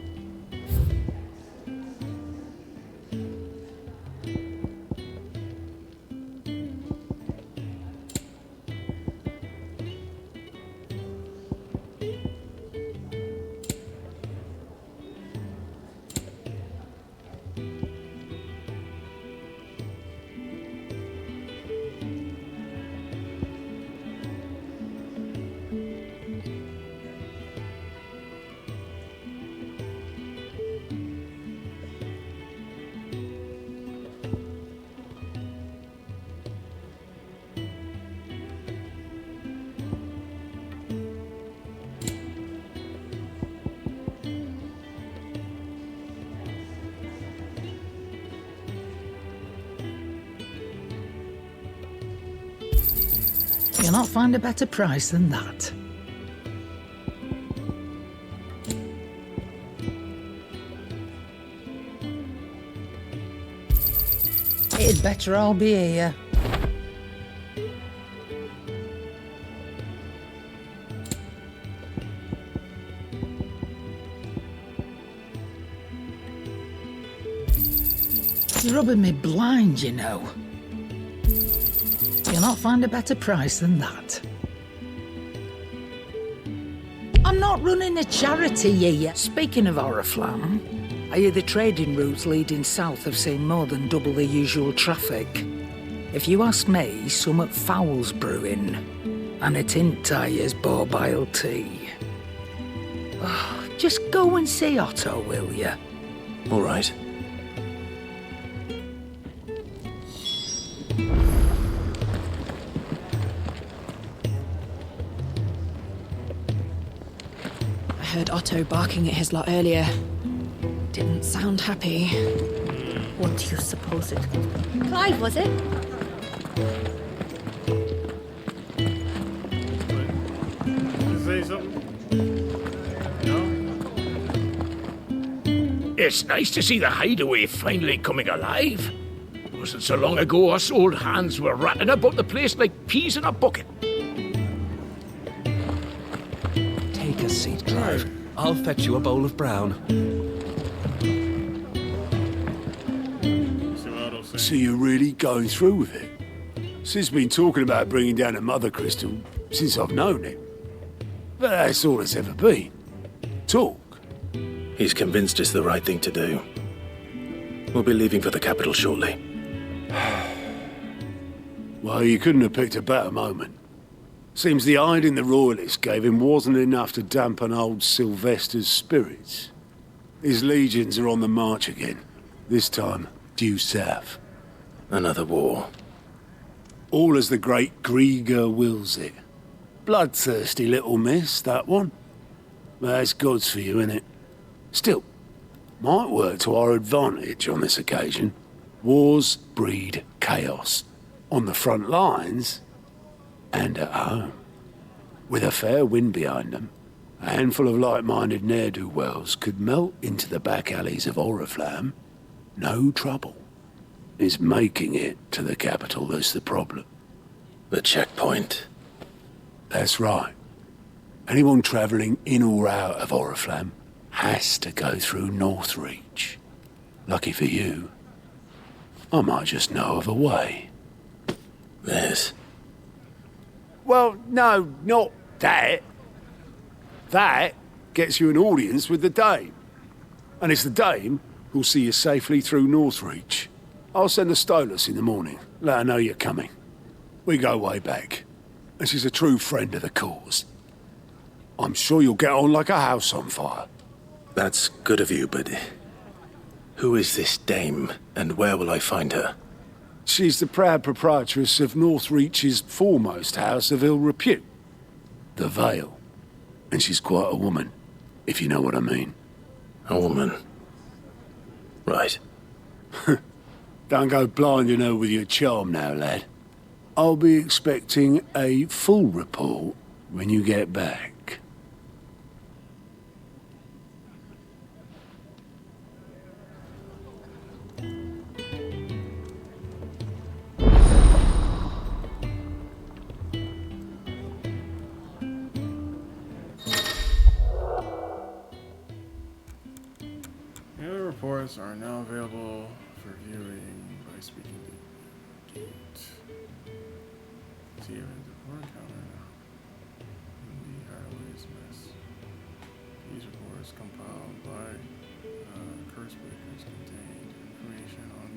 You'll not find a better price than that. It'd better all be here. You're rubbing me blind, you know. You'll not find a better price than that. I'm not running a charity here. Speaking of Oriflamme, I hear the trading routes leading south have seen more than double the usual traffic. If you ask me, summat foul's brewing. And it ain't Tyre's borbile tea. Oh, just go and see Otto, will you? All right. I heard Otto barking at his lot earlier. Didn't sound happy. What do you suppose it was? Clive, was it? Say something? No? It's nice to see the hideaway finally coming alive. Wasn't so long ago us old hands were ratting about the place like peas in a bucket. Take a seat, Clive. I'll fetch you a bowl of brown. So you're really going through with it? Sid's been talking about bringing down a mother crystal since I've known him. But that's all it's ever been. Talk. He's convinced it's the right thing to do. We'll be leaving for the capital shortly. Well, you couldn't have picked a better moment. Seems the hiding the royalists gave him wasn't enough to dampen old Sylvester's spirits. His legions are on the march again, this time due south. Another war. All as the great Grieger wills it. Bloodthirsty little miss, that one. That's God's for you, innit? Still, might work to our advantage on this occasion. Wars breed chaos. On the front lines, and at home. With a fair wind behind them, a handful of like-minded ne'er-do-wells could melt into the back alleys of Oriflamme. No trouble. It's making it to the capital that's the problem. The checkpoint. That's right. Anyone travelling in or out of Oriflamme has to go through Northreach. Lucky for you, I might just know of a way. There's... Well, no, not that. That gets you an audience with the Dame. And it's the Dame who'll see you safely through Northreach. I'll send the Stolas in the morning. Let her know you're coming. We go way back. And she's a true friend of the cause. I'm sure you'll get on like a house on fire. That's good of you, but... who is this Dame, and where will I find her? She's the proud proprietress of Northreach's foremost house of ill repute. The Vale. And she's quite a woman, if you know what I mean. A woman? Right. Don't go blinding her with your charm now, lad. I'll be expecting a full report when you get back. Your reports are now available for viewing by speaking to Gate. See if it's a report counter in the Hideaway's mess. These reports compiled by curse breakers contained information on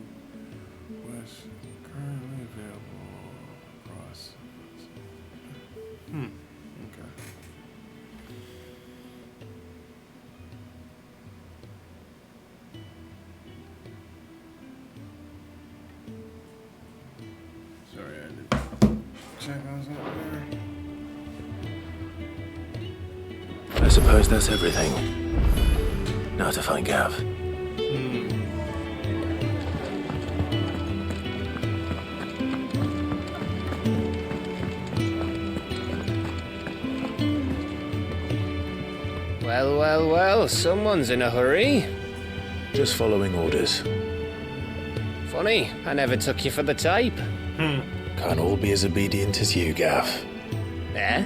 what's currently available across. Okay. Sorry, I didn't check I was not there. I suppose that's everything. Now to find Gav. Well, someone's in a hurry. Just following orders. Funny, I never took you for the type. Can't all be as obedient as you, Gav. Eh?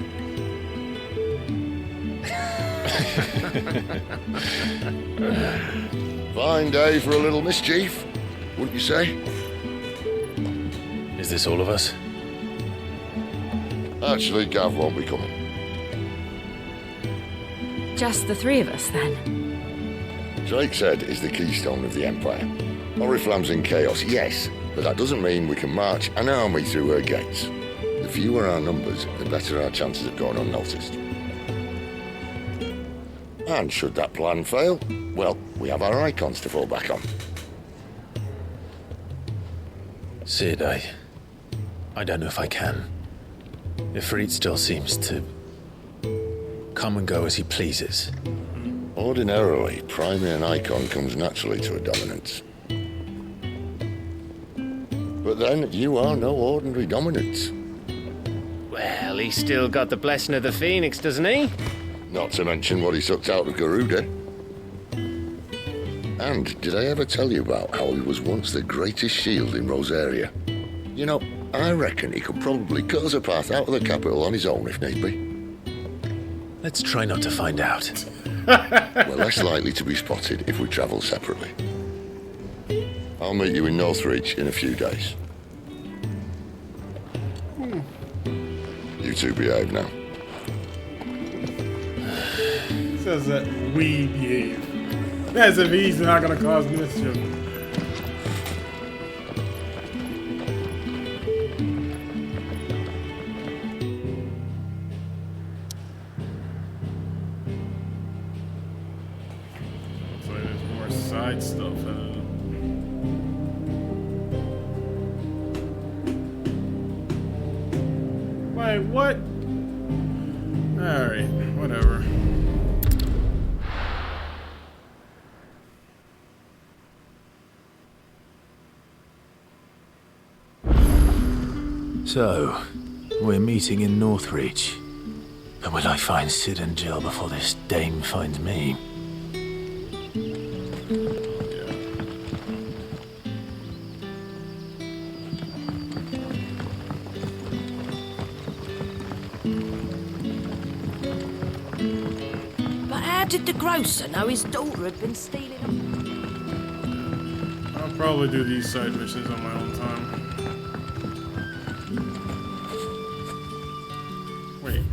Fine day for a little mischief, wouldn't you say? Is this all of us? Actually, Gav won't be coming. Just the three of us, then? Drake said is the keystone of the Empire. Oriflamme's in chaos, yes, but that doesn't mean we can march an army through her gates. The fewer our numbers, the better our chances of going unnoticed. And should that plan fail, well, we have our Eikons to fall back on. Sid, I don't know if I can. Ifrit still seems to come and go as he pleases. Ordinarily, priming an Eikon comes naturally to a dominance. But then, you are no ordinary dominance. Well, he's still got the blessing of the Phoenix, doesn't he? Not to mention what he sucked out of Garuda. And did I ever tell you about how he was once the greatest shield in Rosaria? You know, I reckon he could probably cut us a path out of the capital on his own if need be. Let's try not to find out. We're less likely to be spotted if we travel separately. I'll meet you in Northreach in a few days. You two behave now. Says that we behave. As if he's not gonna cause mischief. Looks like there's more side stuff. Wait, what? Alright, whatever. So, we're meeting in Northreach. But will I find Sid and Jill before this dame finds me? But how did the grocer know his daughter had been stealing them? I'll probably do these side missions on my own time. Wait.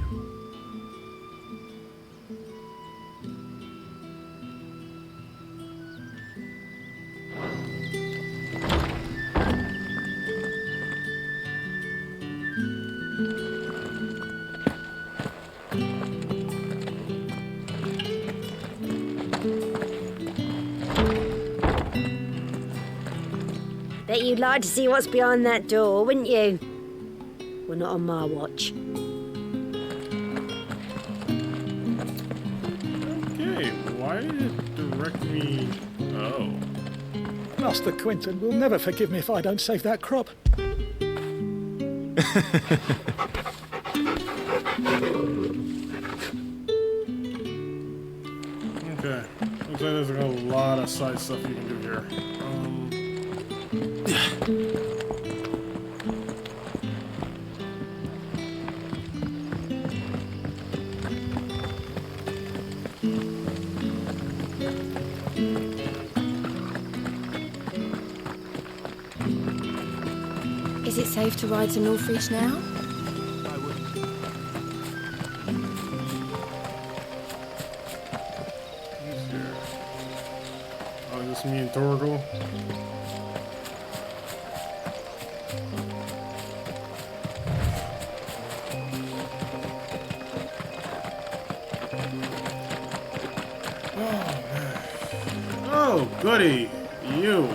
Bet you'd like to see what's behind that door, wouldn't you? Well, not on my watch. Okay, why did it direct me? Oh. Master Quinton will never forgive me if I don't save that crop. Okay. Looks like there's a lot of side stuff you can do here. Is it safe to ride to Northreach now? Oh, is this me and Torgal? Oh, goody! You!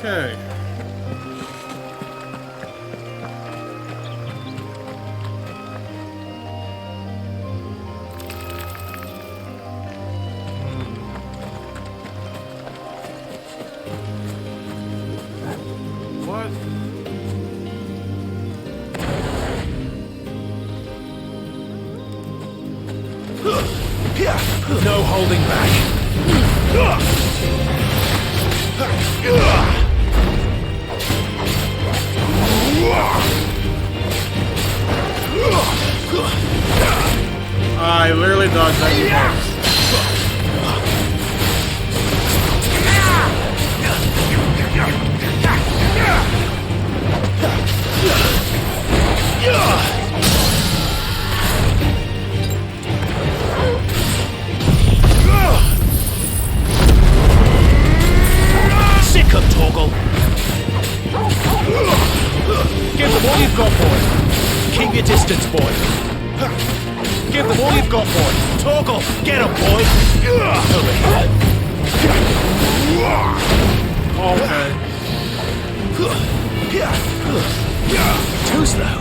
Okay. What? No holding back. I literally dodged that. Sick of Toggle. Give them all you've got, boy. Keep your distance, boy. Give them all you've got, boy. Toggle, get him, boy. Over here. Okay. Too slow.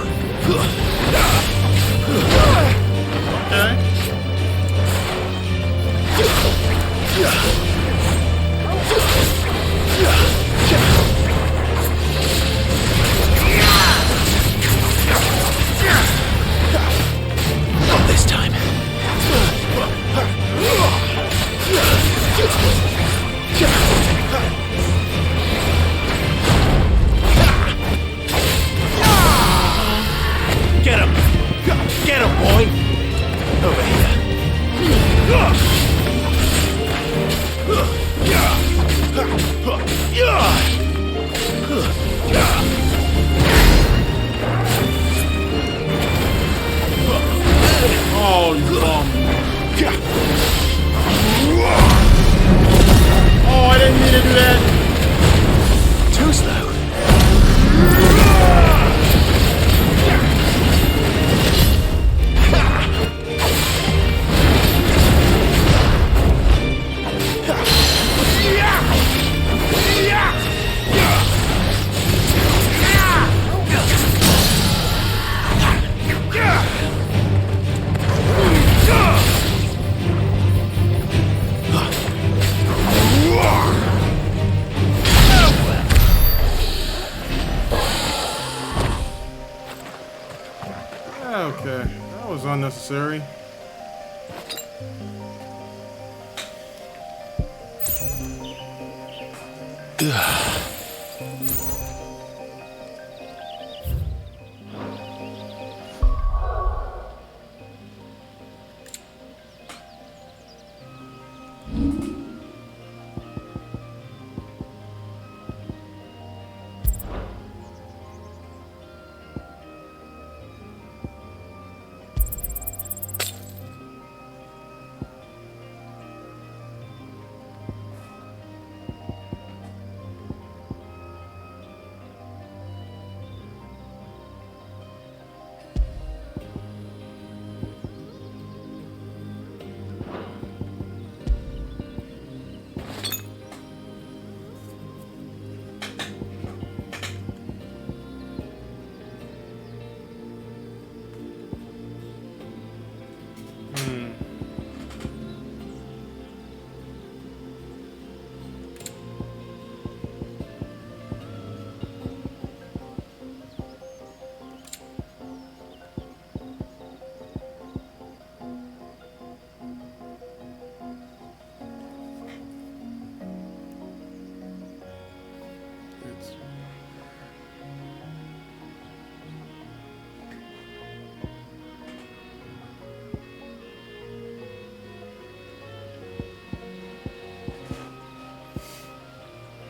Not this time. Get him! Get him, boy! Over here. Oh, you bum. Oh, I didn't mean to do that. Too slow. Okay, that was unnecessary.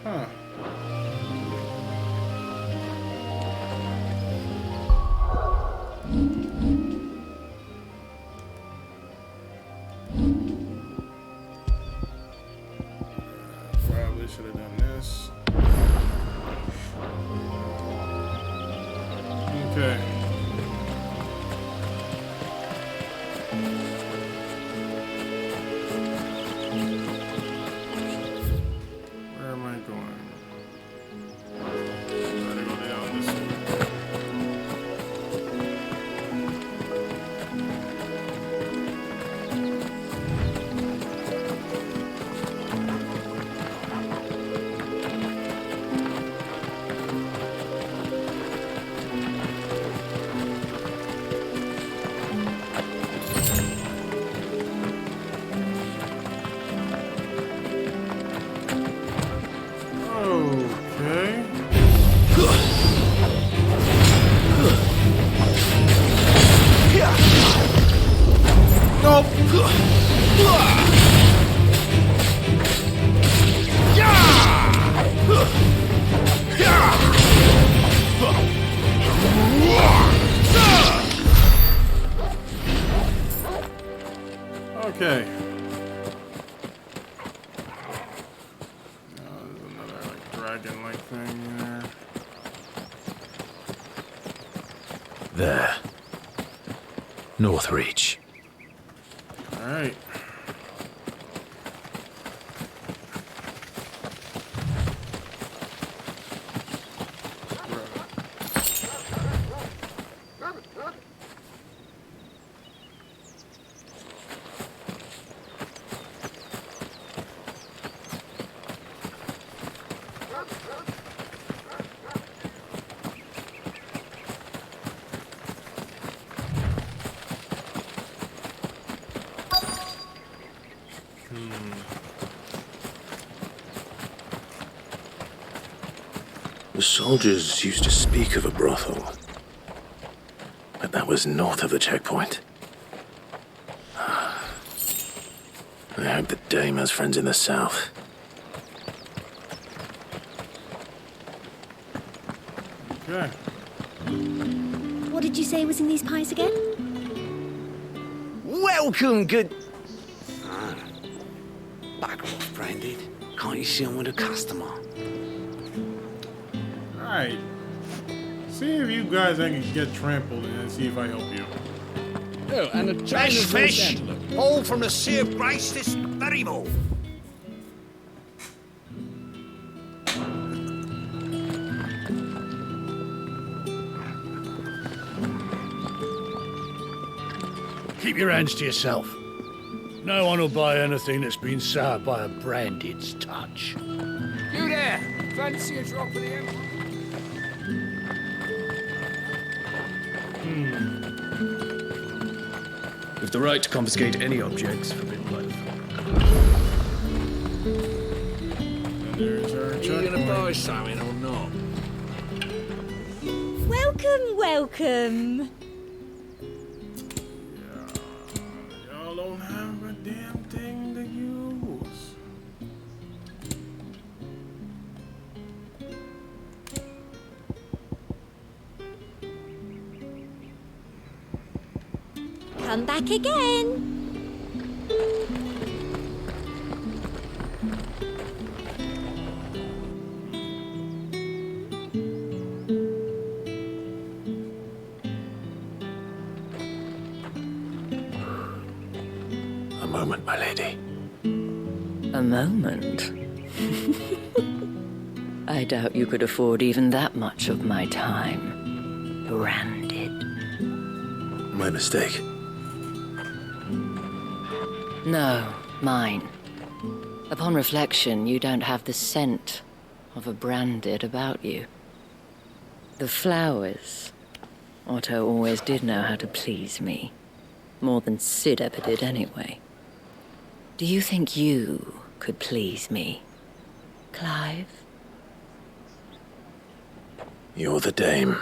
Huh. Probably should have done this. Okay. Where am I going? Gotta go down this way. go! Okay. There's another like dragon-like thing there. There. North Reach. All right. The soldiers used to speak of a brothel, but that was north of the checkpoint. I hope the dame has friends in the south. Okay. What did you say was in these pies again? Welcome, good... Back off, Branded. Can't you see I'm with a customer? Alright. See if you guys can get trampled and see if I help you. Oh, and a Fresh fish! antelope. All from the Sea of Grace this very morning. Keep your hands to yourself. No one will buy anything that's been soured by a Branded's touch. You there! Fancy a drop of the Empire? With the right to confiscate any objects forbidden by the And there's our Are you gonna checkpoint. buy something or not? Welcome, welcome. Y'all don't have a damn thing to use. Come back again. A moment, my lady. A moment? I doubt you could afford even that much of my time. Branded. My mistake. No, mine. Upon reflection, you don't have the scent of a branded about you. The flowers. Otto always did know how to please me. More than Sid ever did anyway. Do you think you could please me, Clive? You're the dame.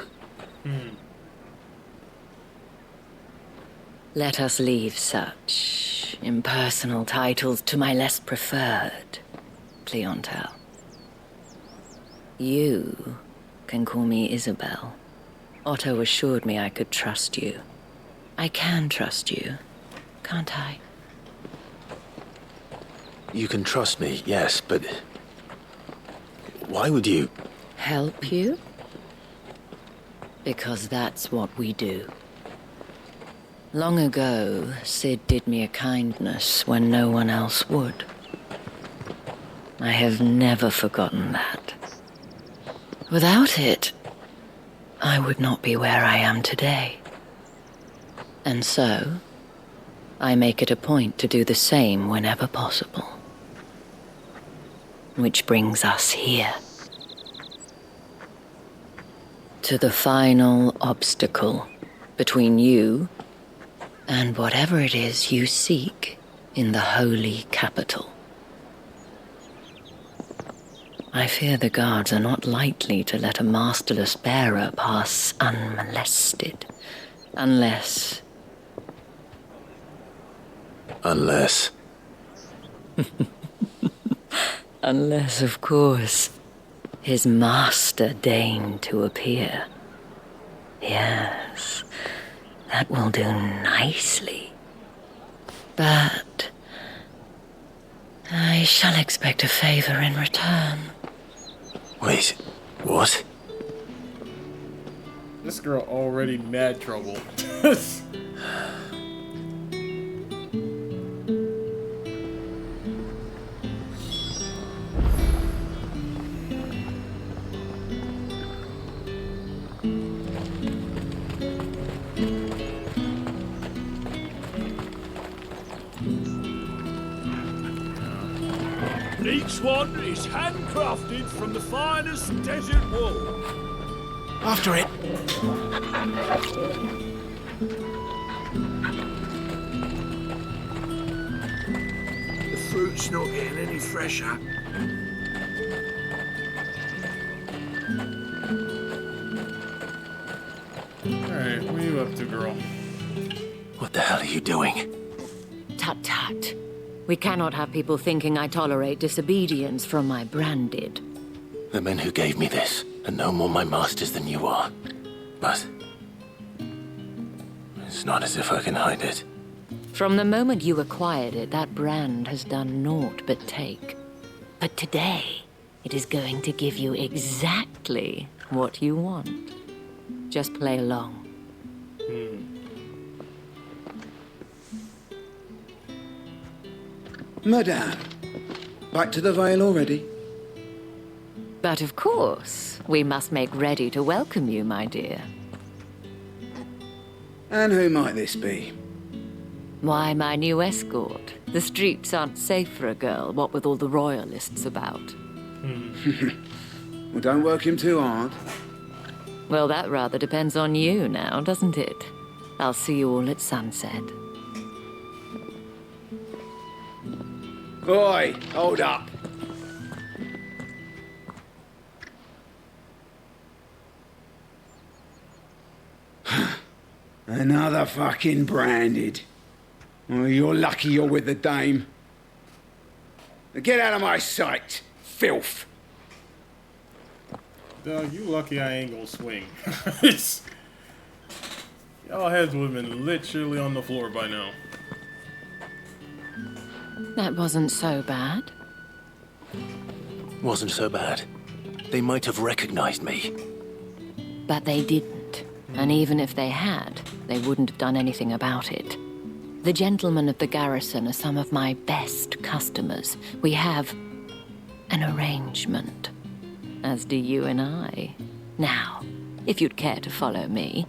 Let us leave such impersonal titles to my less preferred clientele. You can call me Isabel. Otto assured me I could trust you. I can trust you, can't I? You can trust me, yes, but... why would you... Help you? Because that's what we do. Long ago, Sid did me a kindness when no one else would. I have never forgotten that. Without it, I would not be where I am today. And so, I make it a point to do the same whenever possible. Which brings us here. To the final obstacle between you and whatever it is you seek in the holy capital. I fear the guards are not likely to let a masterless bearer pass unmolested, unless Unless... Unless, of course, his master deigned to appear. Yes, that will do nicely. But I shall expect a favor in return. Wait, what? This girl already mad trouble. Each one is handcrafted from the finest desert wool. After it. The fruit's not getting any fresher. Alright, what are you up to, girl? What the hell are you doing? Tut tut. We cannot have people thinking I tolerate disobedience from my branded. The men who gave me this are no more my masters than you are. But... it's not as if I can hide it. From the moment you acquired it, that brand has done naught but take. But today, it is going to give you exactly what you want. Just play along. Madame, back to the Vale already? But of course, we must make ready to welcome you, my dear. And who might this be? Why, my new escort. The streets aren't safe for a girl, what with all the royalists about. Well, don't work him too hard. Well, that rather depends on you now, doesn't it? I'll see you all at sunset. Oi, hold up. Another fucking branded. Oh, you're lucky you're with the dame. Get out of my sight, filth. Dog, you lucky I ain't gonna swing. It's... y'all heads would have been literally on the floor by now. That wasn't so bad. Wasn't so bad. They might have recognized me. But they didn't. And even if they had, they wouldn't have done anything about it. The gentlemen of the garrison are some of my best customers. We have an arrangement, as do you and I. Now, if you'd care to follow me,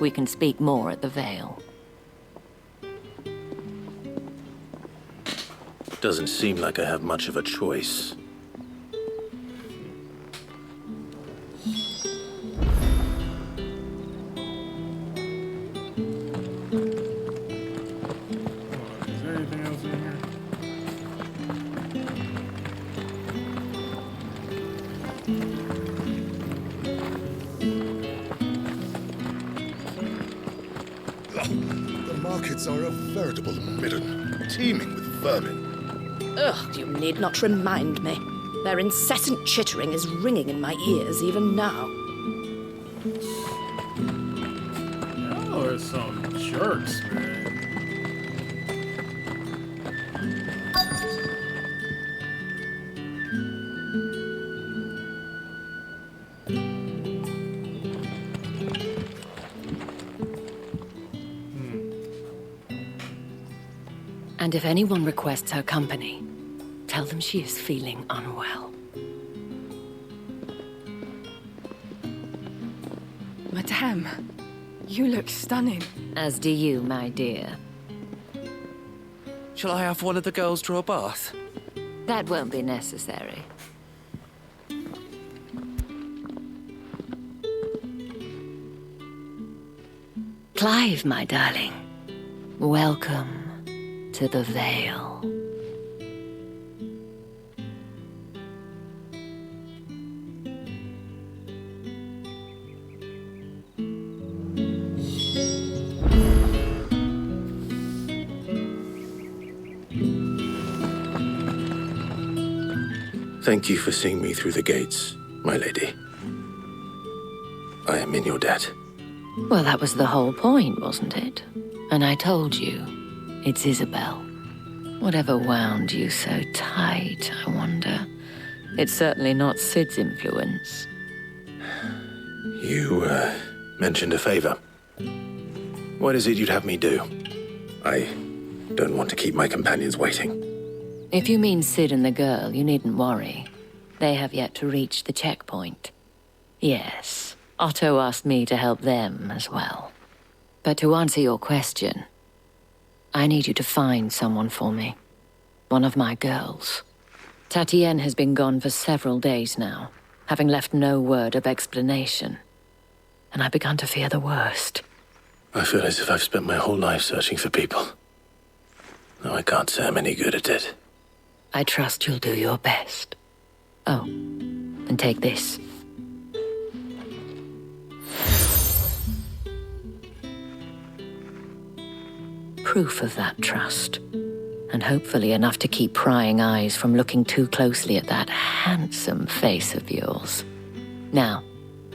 we can speak more at the Vale. Doesn't seem like I have much of a choice. Is there anything else in here? The markets are a veritable midden, teeming with vermin. Ugh, you need not remind me. Their incessant chittering is ringing in my ears even now. Y'all are some jerks, man. And if anyone requests her company, tell them she is feeling unwell. Madame, you look stunning. As do you, my dear. Shall I have one of the girls draw a bath? That won't be necessary. Clive, my darling. Welcome to the Vale. Thank you for seeing me through the gates, my lady. I am in your debt. Well, that was the whole point, wasn't it? And I told you, it's Isabel. Whatever wound you so tight, I wonder. It's certainly not Sid's influence. You, mentioned a favor. What is it you'd have me do? I don't want to keep my companions waiting. If you mean Sid and the girl, you needn't worry. They have yet to reach the checkpoint. Yes, Otto asked me to help them as well. But to answer your question, I need you to find someone for me. One of my girls. Tatienne has been gone for several days now, having left no word of explanation. And I've begun to fear the worst. I feel as if I've spent my whole life searching for people. No, I can't say I'm any good at it. I trust you'll do your best. Oh, and take this. Proof of that trust. And hopefully enough to keep prying eyes from looking too closely at that handsome face of yours. Now,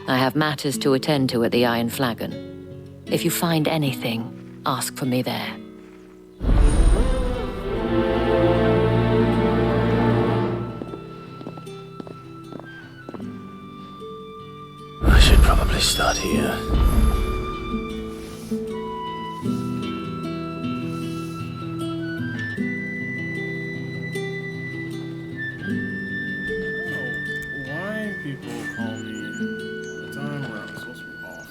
I have matters to attend to at the Iron Flagon. If you find anything, ask for me there. I should probably start here. People call me all the time where I'm supposed to be off.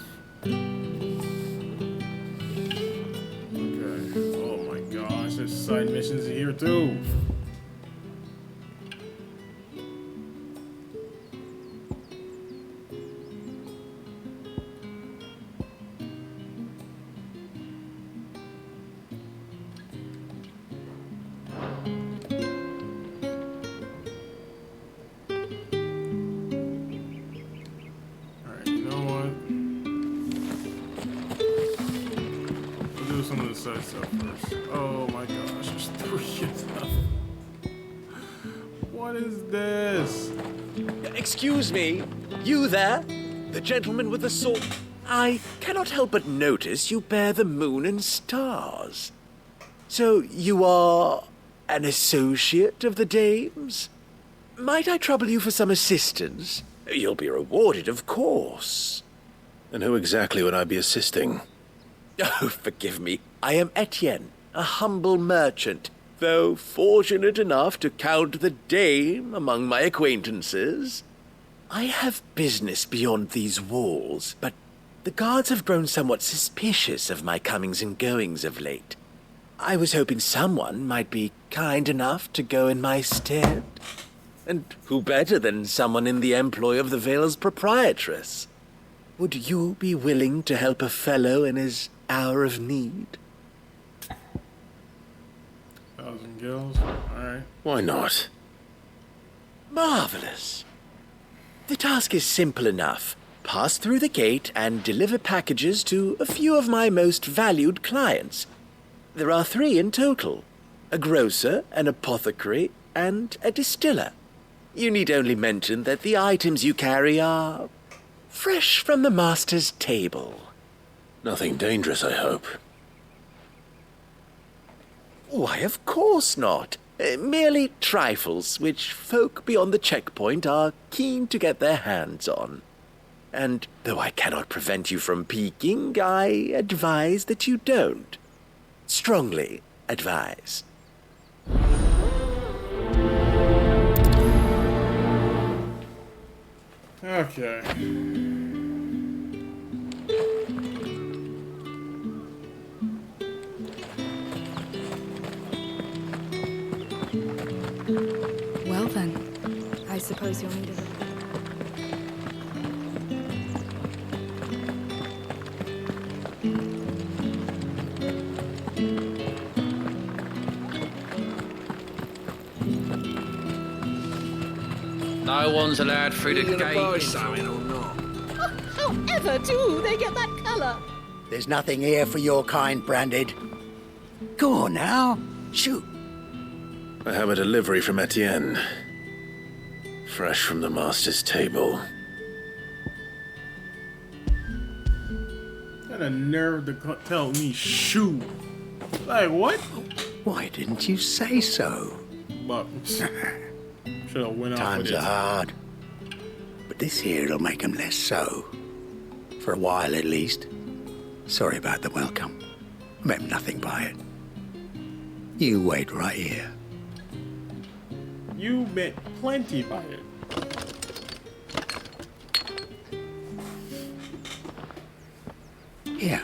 Okay. Oh my gosh, there's side missions here too. Some of the side stuff first. Oh my gosh, there's 3 of them. What is this? Excuse me, you there? The gentleman with the sword? I cannot help but notice you bear the moon and stars. So you are an associate of the dames? Might I trouble you for some assistance? You'll be rewarded, of course. And who exactly would I be assisting? Oh, forgive me. I am Etienne, a humble merchant, though fortunate enough to count the dame among my acquaintances. I have business beyond these walls, but the guards have grown somewhat suspicious of my comings and goings of late. I was hoping someone might be kind enough to go in my stead. And who better than someone in the employ of the Vale's proprietress? Would you be willing to help a fellow in his hour of need? 1,000 gills? Alright. Why not? Marvelous. The task is simple enough. Pass through the gate and deliver packages to a few of my most valued clients. There are 3 in total. A grocer, an apothecary, and a distiller. You need only mention that the items you carry are fresh from the master's table. Nothing dangerous, I hope. Why, of course not. Merely trifles which folk beyond the checkpoint are keen to get their hands on. And though I cannot prevent you from peeking, I advise that you don't. Strongly advise. Okay. Well then, I suppose you'll need it. No one's allowed through the gate. However do they get that colour? There's nothing here for your kind, Branded. Go on now, shoot. I have a delivery from Etienne. Fresh from the master's table. Got a nerve to tell me shoe. Like, what? Why didn't you say so? But should have went off Times with it. are hard. But this here'll make 'em less so. For a while, at least. Sorry about the welcome. Meant nothing by it. You wait right here. You meant plenty by it. Here.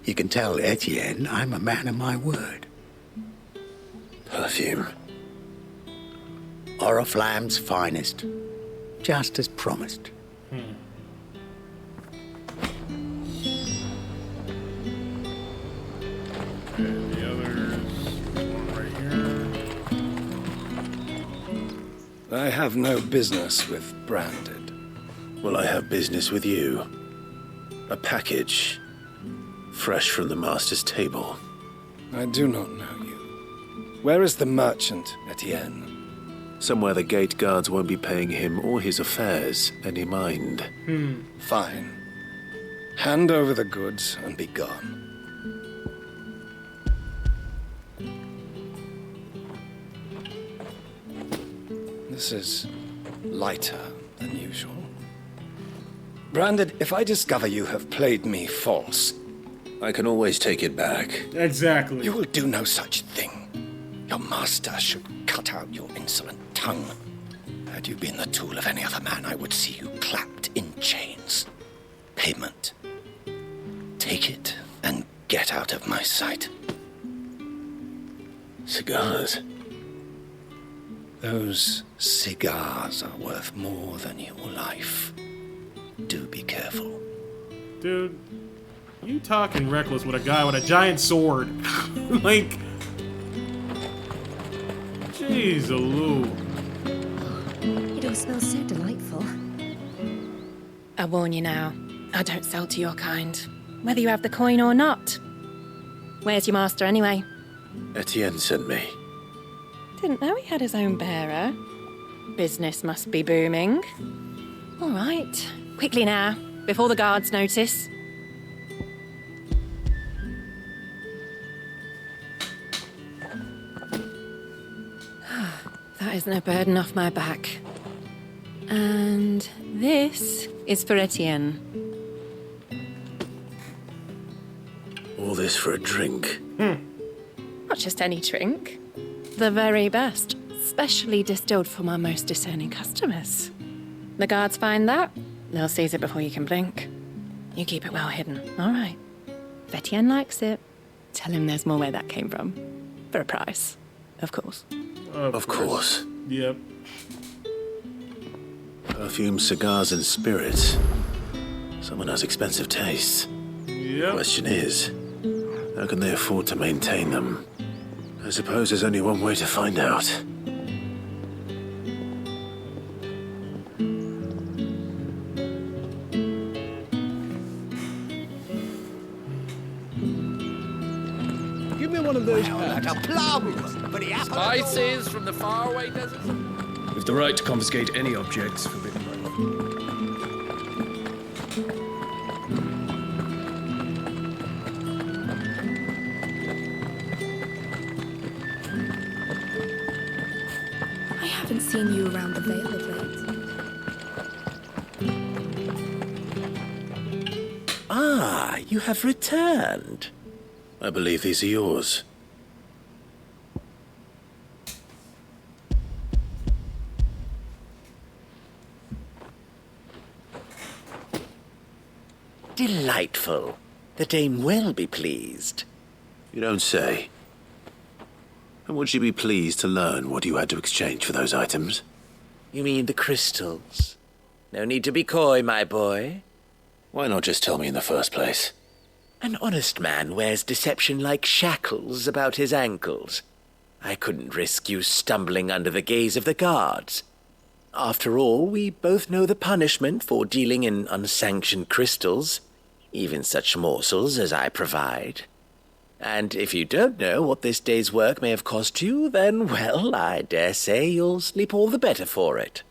You can tell Etienne I'm a man of my word. Perfume. Oriflamme's finest. Just as promised. And the others, one right here. I have no business with Branded. Well, I have business with you. A package. Fresh from the master's table. I do not know you. Where is the merchant, Etienne? Somewhere the gate guards won't be paying him or his affairs any mind. Fine. Hand over the goods and be gone. This is lighter than usual. Branded, if I discover you have played me false... I can always take it back. Exactly. You will do no such thing. Your master should cut out your insolent tongue. Had you been the tool of any other man, I would see you clapped in chains. Payment. Take it and get out of my sight. Cigars? Those cigars are worth more than your life. Do be careful. Dude, you talking reckless with a guy with a giant sword. Like, jeez, Lou. It all smells so delightful. I warn you now, I don't sell to your kind, whether you have the coin or not. Where's your master anyway? Etienne sent me. Didn't know he had his own bearer. Business must be booming. All right, quickly now, before the guards notice. That isn't a burden off my back. And this is for Etienne. All this for a drink. Not just any drink. The very best, specially distilled for my most discerning customers. The guards find that, they'll seize it before you can blink. You keep it well hidden, all right? If Etienne likes it, tell him there's more where that came from. For a price, of course. Of course. Yep. Perfume, cigars, and spirits. Someone has expensive tastes. Yep. Question is, how can they afford to maintain them? I suppose there's only one way to find out. Give me one of those Like a plum for the apple. Spices from the faraway desert. With the right to confiscate any objects forbidden by law. I haven't seen you around the Vale of late. Ah, you have returned. I believe these are yours. Delightful. The dame will be pleased. You don't say. And would she be pleased to learn what you had to exchange for those items? You mean the crystals? No need to be coy, my boy. Why not just tell me in the first place? An honest man wears deception like shackles about his ankles. I couldn't risk you stumbling under the gaze of the guards. After all, we both know the punishment for dealing in unsanctioned crystals, even such morsels as I provide. And if you don't know what this day's work may have cost you, then, well, I dare say you'll sleep all the better for it.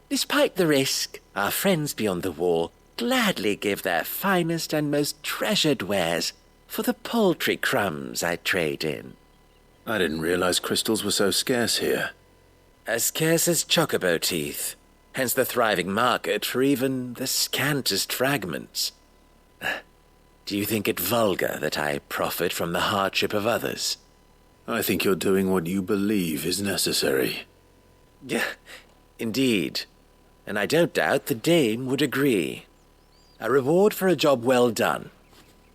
Despite the risk, our friends beyond the wall gladly give their finest and most treasured wares for the paltry crumbs I trade in. I didn't realize crystals were so scarce here. As scarce as chocobo teeth, hence the thriving market for even the scantest fragments. Do you think it vulgar that I profit from the hardship of others? I think you're doing what you believe is necessary. Yeah, indeed. And I don't doubt the dame would agree. A reward for a job well done.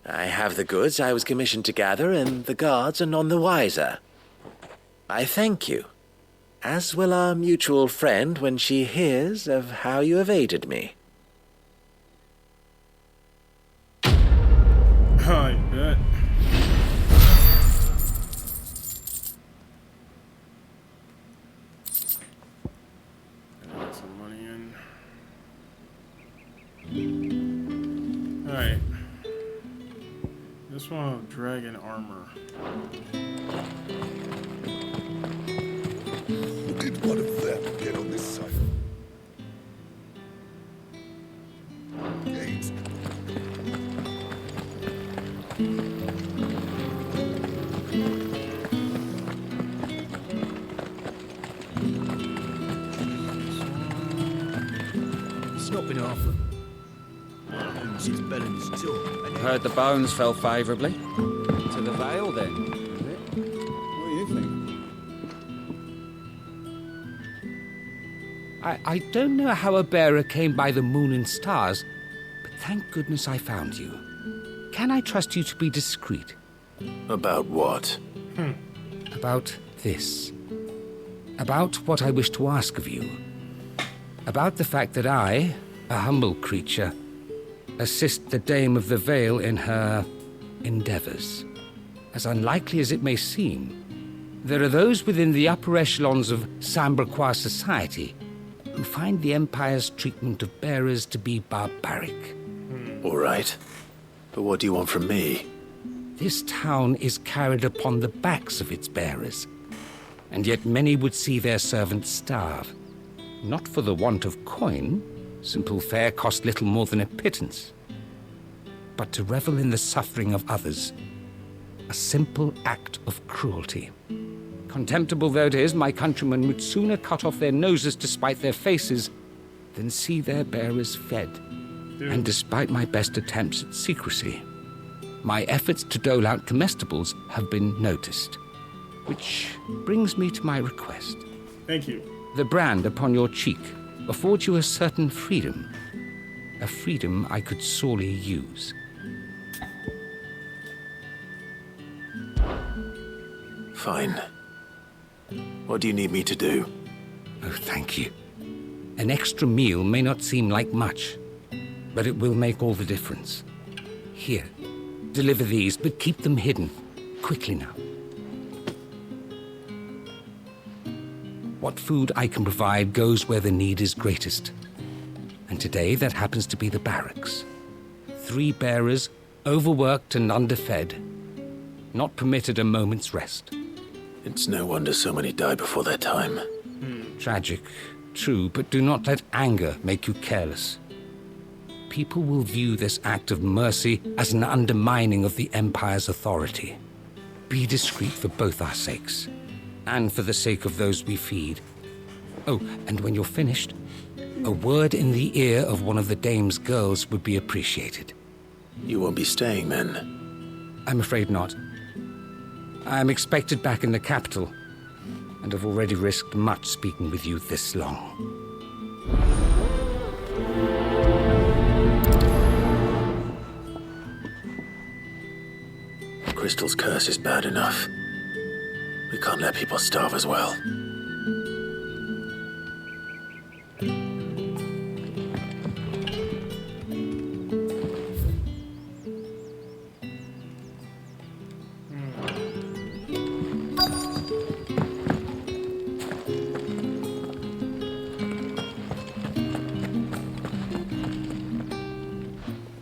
I have the goods I was commissioned to gather, and the guards are none the wiser. I thank you, as will our mutual friend when she hears of how you have aided me. I bet. Get some money in. Alright. This one of dragon armor. Who did one of them get on this side? Gate. It's not been often. She's Belen's too. Heard the bones fell favourably. To the Vale, then, is it? What do you think? I don't know how a bearer came by the moon and stars, but thank goodness I found you. Can I trust you to be discreet? About what? About this. About what I wish to ask of you. About the fact that I, a humble creature, assist the Dame of the Vale in her endeavors. As unlikely as it may seem, there are those within the upper echelons of Samberquois society who find the Empire's treatment of bearers to be barbaric. All right. But what do you want from me? This town is carried upon the backs of its bearers, and yet many would see their servants starve. Not for the want of coin, simple fare cost little more than a pittance, but to revel in the suffering of others, a simple act of cruelty. Contemptible though it is, my countrymen would sooner cut off their noses to spite their faces than see their bearers fed. And despite my best attempts at secrecy, my efforts to dole out comestibles have been noticed. Which brings me to my request. Thank you. The brand upon your cheek affords you a certain freedom. A freedom I could sorely use. Fine. What do you need me to do? Oh, thank you. An extra meal may not seem like much, but it will make all the difference. Here, deliver these, but keep them hidden. Quickly now. What food I can provide goes where the need is greatest. And today, that happens to be the barracks. 3 bearers, overworked and underfed, not permitted a moment's rest. It's no wonder so many die before their time. Tragic, true, but do not let anger make you careless. People will view this act of mercy as an undermining of the Empire's authority. Be discreet for both our sakes, and for the sake of those we feed. Oh, and when you're finished, a word in the ear of one of the Dame's girls would be appreciated. You won't be staying, then? I'm afraid not. I am expected back in the capital, and have already risked much speaking with you this long. Crystal's curse is bad enough. We can't let people starve as well.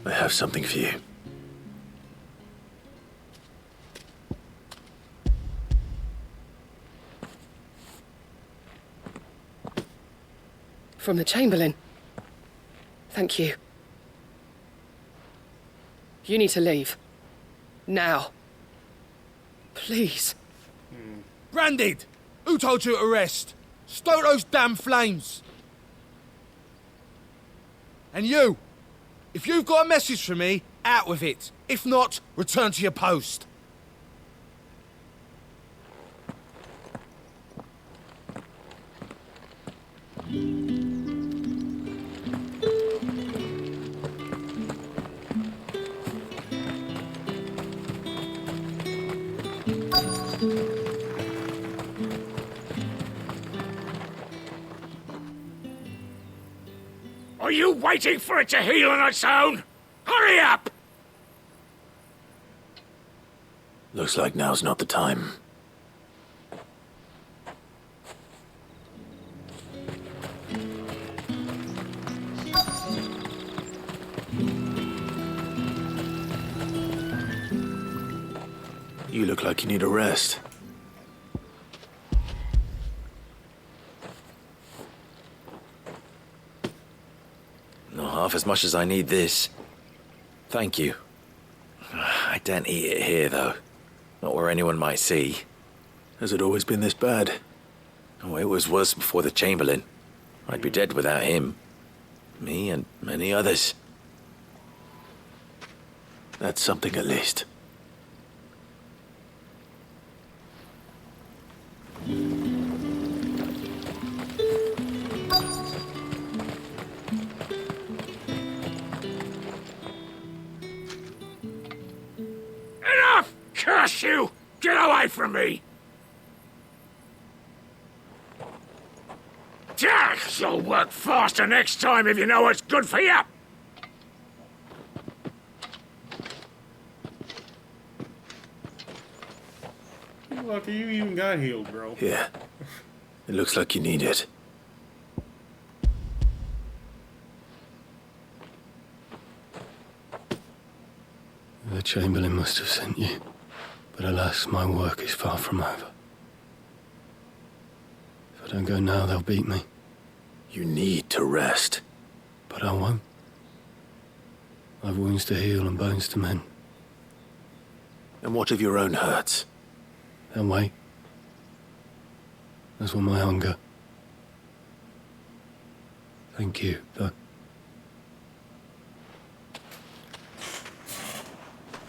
I have something for you. From the Chamberlain. Thank you. You need to leave. Now. Please. Branded! Who told you to rest? Stoke those damn flames! And you! If you've got a message for me, out with it. If not, return to your post. Are you waiting for it to heal on its own? Hurry up! Looks like now's not the time. You look like you need a rest. Not half as much as I need this. Thank you. I daren't eat it here, though. Not where anyone might see. Has it always been this bad? Oh, it was worse before the Chamberlain. I'd be dead without him. Me and many others. That's something at least. Enough! Curse you! Get away from me! You'll work faster next time if you know what's good for you! Lucky you even got healed, bro. Yeah. It looks like you need it. The Chamberlain must have sent you, but alas, my work is far from over. If I don't go now, they'll beat me. You need to rest. But I won't. I've wounds to heal and bones to mend. And what of your own hurts? They'll wait. As will my hunger. Thank you, though.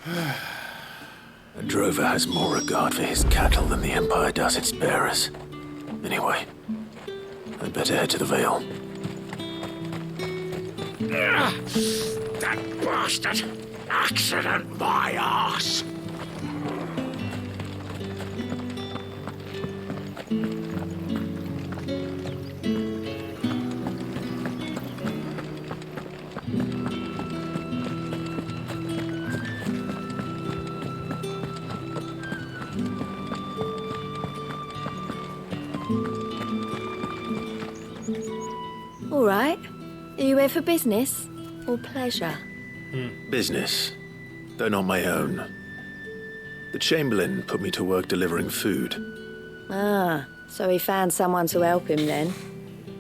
A drover has more regard for his cattle than the Empire does its bearers. Anyway, I'd better head to the Vale. That bastard! Accident, my arse! All right. Are you here for business or pleasure? Business, though not my own. The Chamberlain put me to work delivering food. Ah, so he found someone to help him then.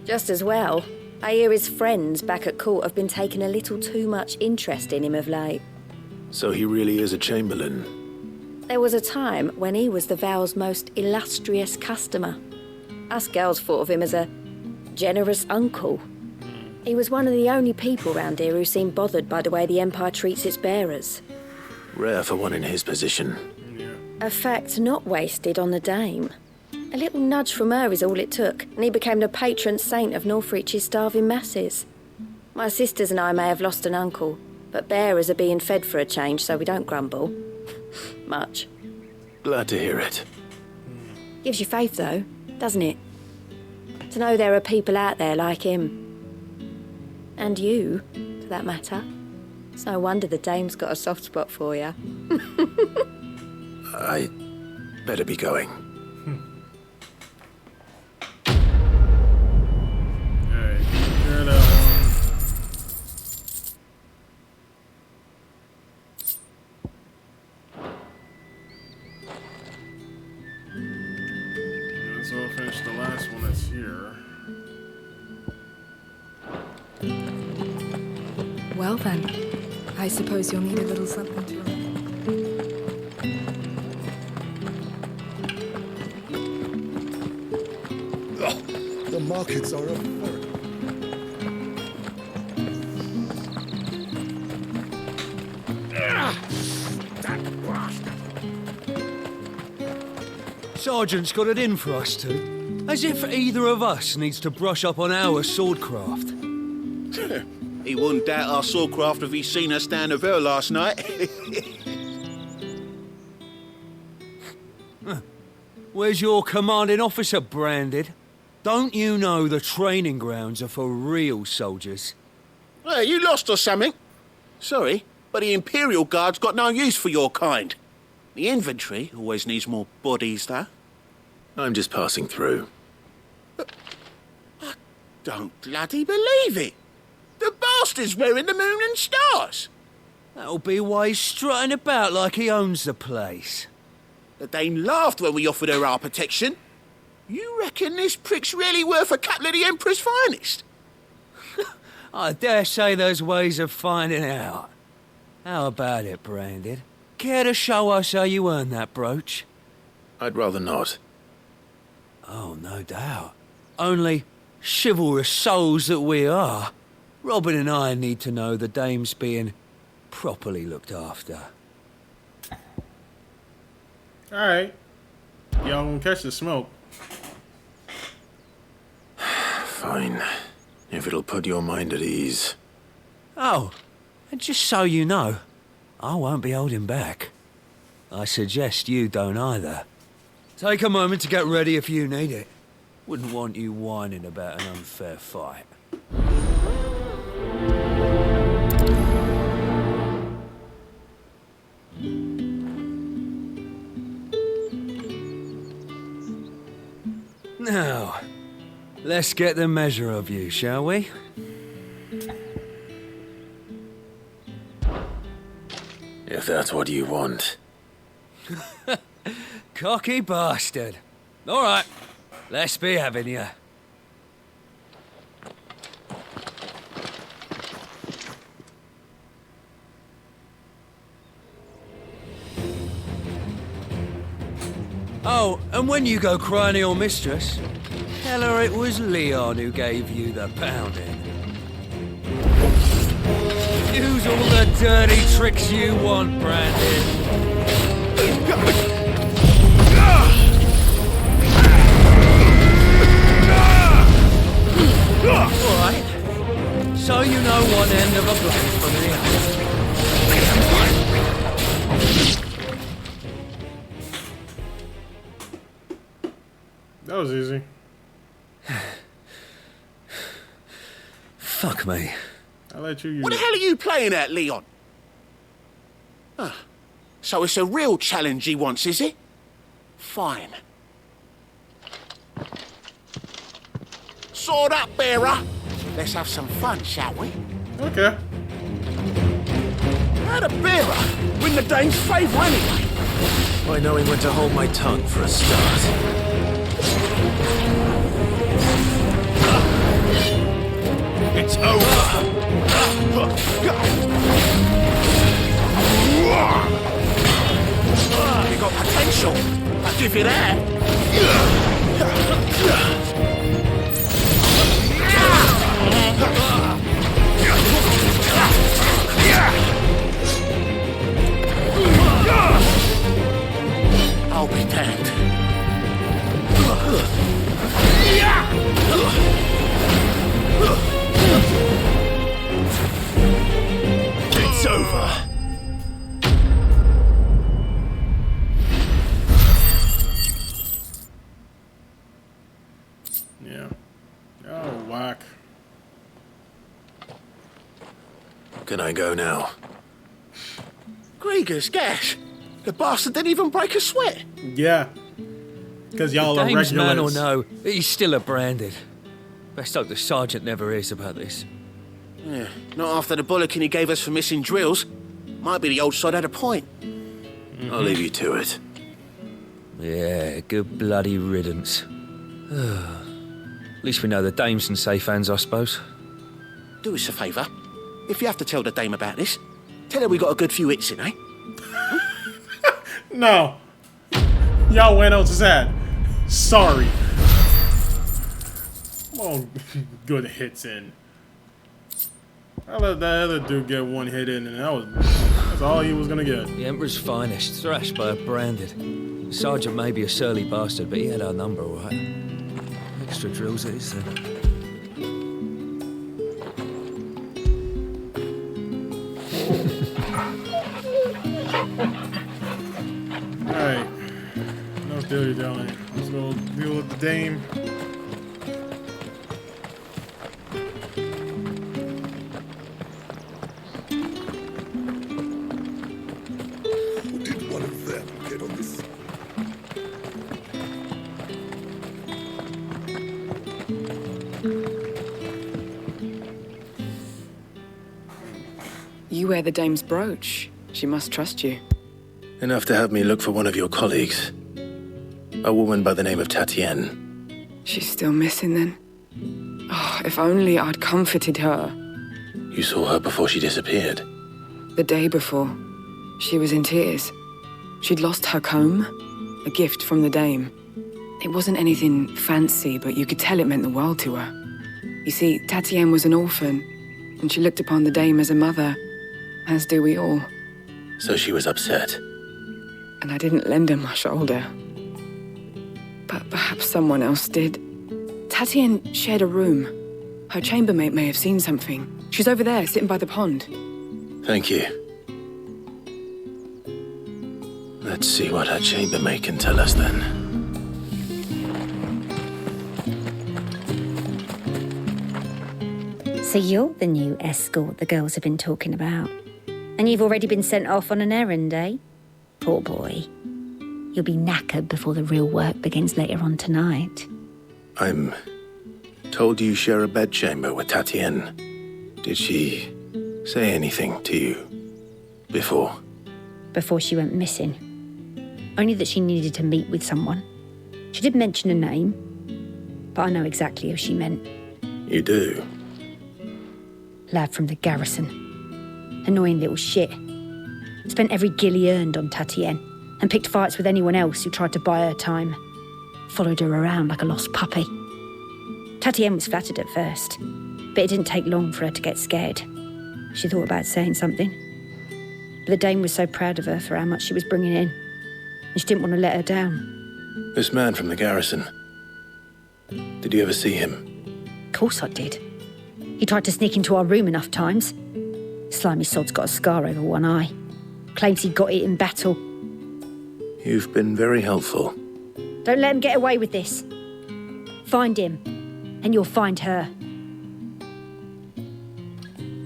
Just as well. I hear his friends back at court have been taking a little too much interest in him of late. So he really is a Chamberlain. There was a time when he was the Vale's most illustrious customer. Us girls thought of him as a generous uncle. He was one of the only people round here who seemed bothered by the way the Empire treats its bearers. Rare for one in his position. A fact not wasted on the dame. A little nudge from her is all it took, and he became the patron saint of Northreach's starving masses. My sisters and I may have lost an uncle, but bearers are being fed for a change, so we don't grumble. Much. Glad to hear it. Gives you faith, though, doesn't it? To know there are people out there like him. And you, for that matter. It's no wonder the dame's got a soft spot for you. I better be going. Alright, clear that one. Let's all finish the last one that's here. Well then, I suppose you'll need a little something to remember. The markets are a Sergeant's got it in for us two. As if either of us needs to brush up on our swordcraft. He wouldn't doubt our swordcraft if he'd seen us stand of her last night. Where's your commanding officer branded? Don't you know the training grounds are for real soldiers? Well, you lost or something? Sorry, but the Imperial Guard's got no use for your kind. The infantry always needs more bodies, though. I'm just passing through. But I don't bloody believe it. The bastard's wearing the moon and stars. That'll be why he's strutting about like he owns the place. The Dame laughed when we offered her our protection. You reckon this prick's really worth a couple of the Emperor's finest? I dare say there's ways of finding out. How about it, Branded? Care to show us how you earned that brooch? I'd rather not. Oh, no doubt. Only, chivalrous souls that we are, Robin and I need to know the Dame's being properly looked after. Alright. Y'all gonna catch the smoke. Fine. If it'll put your mind at ease. Oh, and just so you know, I won't be holding back. I suggest you don't either. Take a moment to get ready if you need it. Wouldn't want you whining about an unfair fight. Now, let's get the measure of you, shall we? If that's what you want. Cocky bastard. All right, let's be having you. Oh, and when you go crying to your mistress, tell her it was Leon who gave you the pounding. Use all the dirty tricks you want, Brandon. Alright. So you know one end of a blade from the other. That was easy. Fuck me. I'll let you use What the hell are you playing at, Leon? So it's a real challenge he wants, is it? Fine. Sword up, bearer. Let's have some fun, shall we? Okay. How'd a bearer win the Dame's favour anyway? By knowing when to hold my tongue for a start. It's over. You got potential. I'll give you that. I'll be damned. It's over. Yeah. Oh, whack. Can I go now? Grieger's gas. The bastard didn't even break a sweat. Yeah. Because y'all are Dame's man or regulars. no, he's still a Branded. Best hope the sergeant never hears about this. Yeah, not after the bollocking he gave us for missing drills. Might be the old sod had a point. I'll leave you to it. Yeah, good bloody riddance. At least we know the Dame's in safe hands, I suppose. Do us a favour. if you have to tell the dame about this, tell her we got a good few hits in, eh? No. Y'all went else is that. Sorry. Oh, good hits in. I let that other dude get one hit in, and that's all he was gonna get. The Emperor's finest, thrashed by a branded. Sergeant may be a surly bastard, but he had our number, all right. Extra drills it is, then. Alright. No dirty darling. Let's go deal with the dame. Did one of them get on this? You wear the dame's brooch. She must trust you. Enough to have me look for one of your colleagues. A woman by the name of Tatienne. She's still missing then? Oh, if only I'd comforted her. You saw her before she disappeared. The day before, she was in tears. She'd lost her comb, a gift from the dame. It wasn't anything fancy, but you could tell it meant the world to her. You see, Tatienne was an orphan, and she looked upon the dame as a mother, as do we all. So she was upset. And I didn't lend her my shoulder. But perhaps someone else did. Tatienne shared a room. Her chambermaid may have seen something. She's over there, sitting by the pond. Thank you. Let's see what her chambermaid can tell us then. So you're the new escort the girls have been talking about. And you've already been sent off on an errand, eh? Poor boy. You'll be knackered before the real work begins later on tonight. I'm told you share a bedchamber with Tatienne. Did she say anything to you before? Before she went missing. Only that she needed to meet with someone. She did mention a name, but I know exactly who she meant. You do? Lad from the garrison. Annoying little shit. Spent every guil he earned on Tatienne and picked fights with anyone else who tried to buy her time. Followed her around like a lost puppy. Tatienne was flattered at first, but it didn't take long for her to get scared. She thought about saying something. But the dame was so proud of her for how much she was bringing in, and she didn't want to let her down. This man from the garrison. Did you ever see him? Of course I did. He tried to sneak into our room enough times. Slimy sod's got a scar over one eye. Claims he got it in battle. You've been very helpful. Don't let him get away with this. Find him, and you'll find her.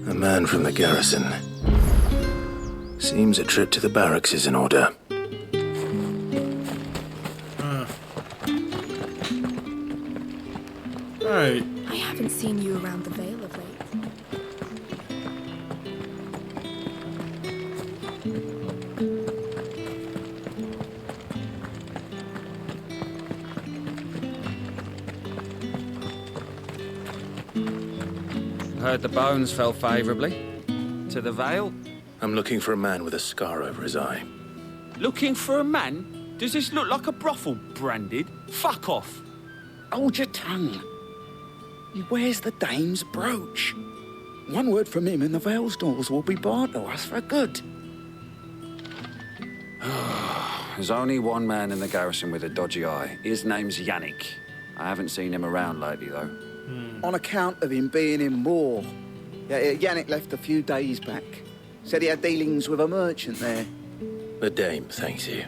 A man from the garrison. Seems a trip to the barracks is in order. Alright. I haven't seen you around the Vale of late. Heard the bones fell favourably. To the Vale? I'm looking for a man with a scar over his eye. Looking for a man? Does this look like a brothel, branded? Fuck off. Hold your tongue. He wears the dame's brooch. One word from him and the Vale's doors will be barred to us for good. There's only one man in the garrison with a dodgy eye. His name's Yannick. I haven't seen him around lately, though. On account of him being in war. Yeah, Yannick left a few days back. Said he had dealings with a merchant there. The dame thanks you.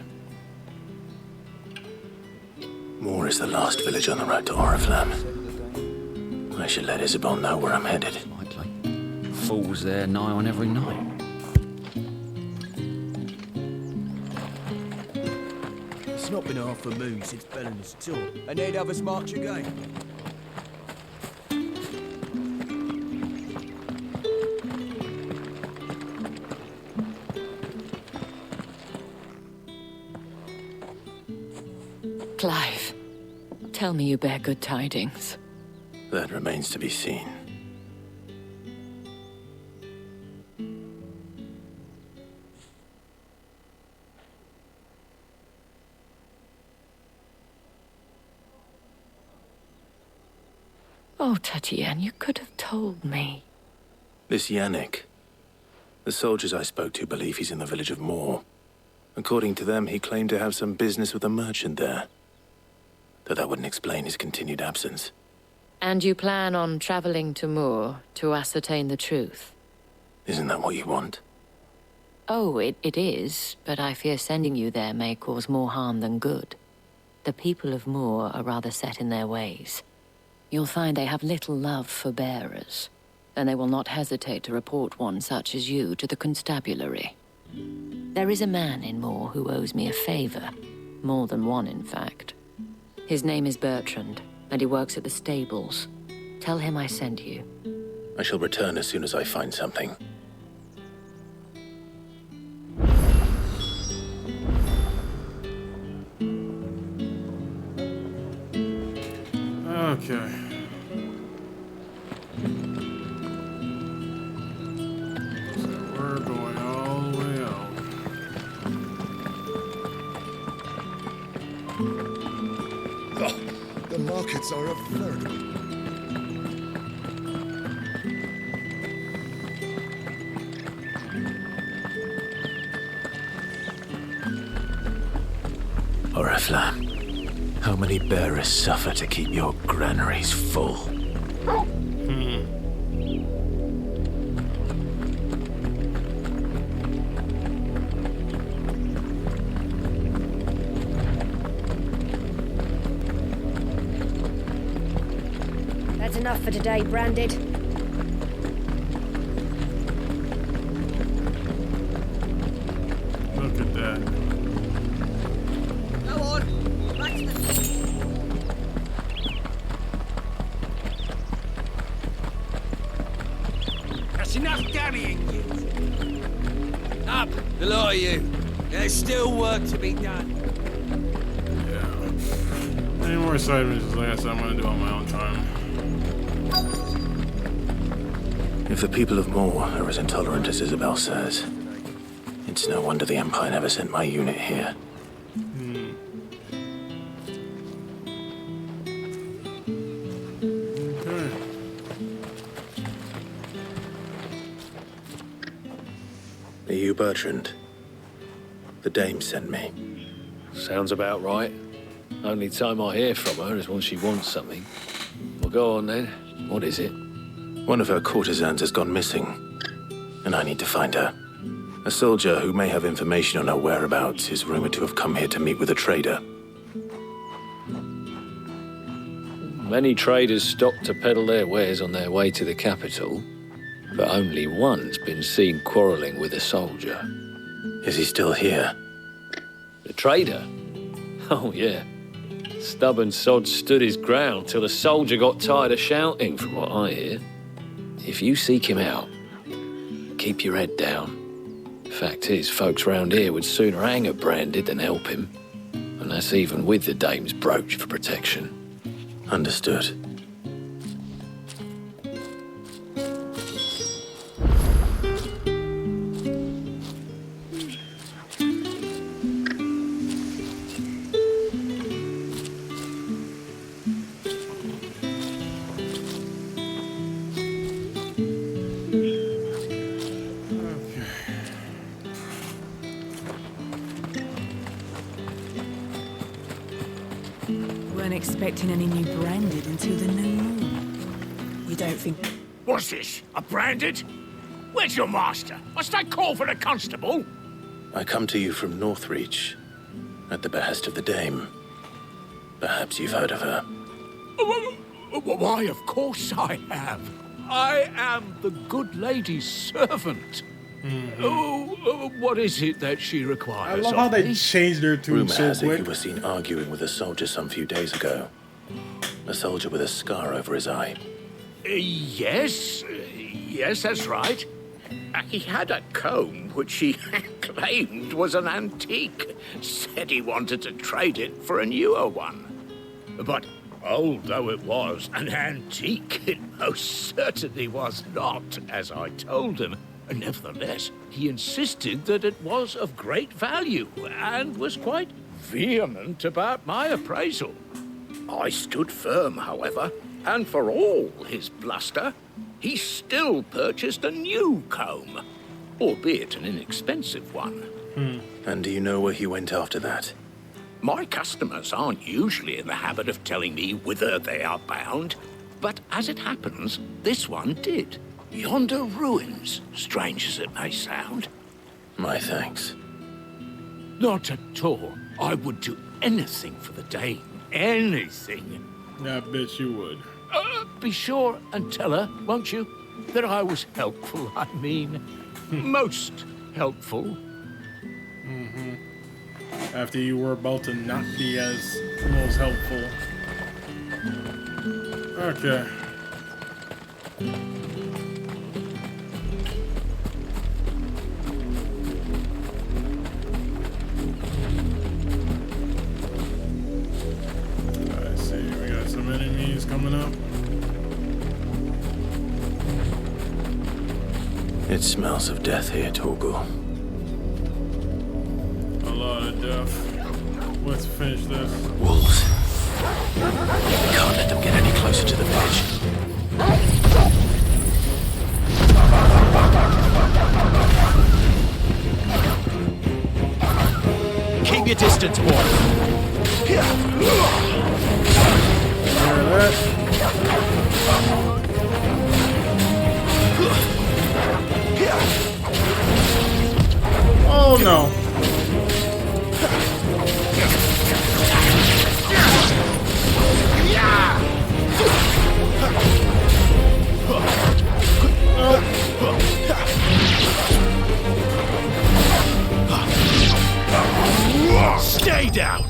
Moor is the last village on the road to Oriflamme. I should let Isabel know where I'm headed. Fools there nigh on every night. It's not been half a moon since Belen's tour, and they'd have us march again. Clive, tell me you bear good tidings. That remains to be seen. Oh, Tatienne, you could have told me. This Yannick. The soldiers I spoke to believe he's in the village of Moor. According to them, he claimed to have some business with a merchant there. Though that wouldn't explain his continued absence. And you plan on traveling to Moor to ascertain the truth? Isn't that what you want? Oh, it is, but I fear sending you there may cause more harm than good. The people of Moor are rather set in their ways. You'll find they have little love for bearers, and they will not hesitate to report one such as you to the constabulary. There is a man in Moor who owes me a favor. More than one, in fact. His name is Bertrand, and he works at the stables. Tell him I sent you. I shall return as soon as I find something. Okay. So we're going all the way out. Oh, the markets are a veritable... Oriflamme, how many bearers suffer to keep your granaries full? That's enough for today, Branded. Look at that. Go on. That's enough carrying you. Up, the lot of you. There's still work to be done. Yeah. Any more side missions like that, I'm gonna do on my own time. If the people of Moor are as intolerant as Isabel says, it's no wonder the Empire never sent my unit here. Okay. Are you Bertrand? The dame sent me. Sounds about right. Only time I hear from her is when she wants something. Well, go on then. What is it? One of her courtesans has gone missing, and I need to find her. A soldier who may have information on her whereabouts is rumored to have come here to meet with a trader. Many traders stop to peddle their wares on their way to the capital, but only one's been seen quarrelling with a soldier. Is he still here? The trader? Oh, yeah. Stubborn sod stood his ground till the soldier got tired of shouting, from what I hear. If you seek him out, keep your head down. Fact is, folks round here would sooner hang a Branded than help him. And that's even with the dame's brooch for protection. Understood. Weren't expecting any new Branded until the new moon. You don't think... What's this? A Branded? Where's your master? Must I call for the constable? I come to you from Northreach, at the behest of the dame. Perhaps you've heard of her. Why, of course I have. I am the good lady's servant. What is it that she requires? I love how they changed their tune Rumor so has it quick. you were seen arguing with a soldier some few days ago. A soldier with a scar over his eye. Yes, that's right. He had a comb which he claimed was an antique. Said he wanted to trade it for a newer one. But old though it was, an antique it most certainly was not, as I told him. Nevertheless, he insisted that it was of great value and was quite vehement about my appraisal. I stood firm, however, And for all his bluster, he still purchased a new comb, albeit an inexpensive one. And do you know where he went after that? My customers aren't usually in the habit of telling me whither they are bound, but as it happens, this one did. Yonder ruins, strange as it may sound. My thanks. Not at all. I would do anything for the Dame. Anything. I bet you would. Be sure and tell her, won't you, that I was helpful, I mean. Most helpful. After you were about to not be as most helpful. Okay. I see, we got some enemies coming up. It smells of death here, Torgal. A lot of death. Let's finish this. Wolves. We can't let them get any closer to the village. Keep your distance, boy. Oh no. Stay down.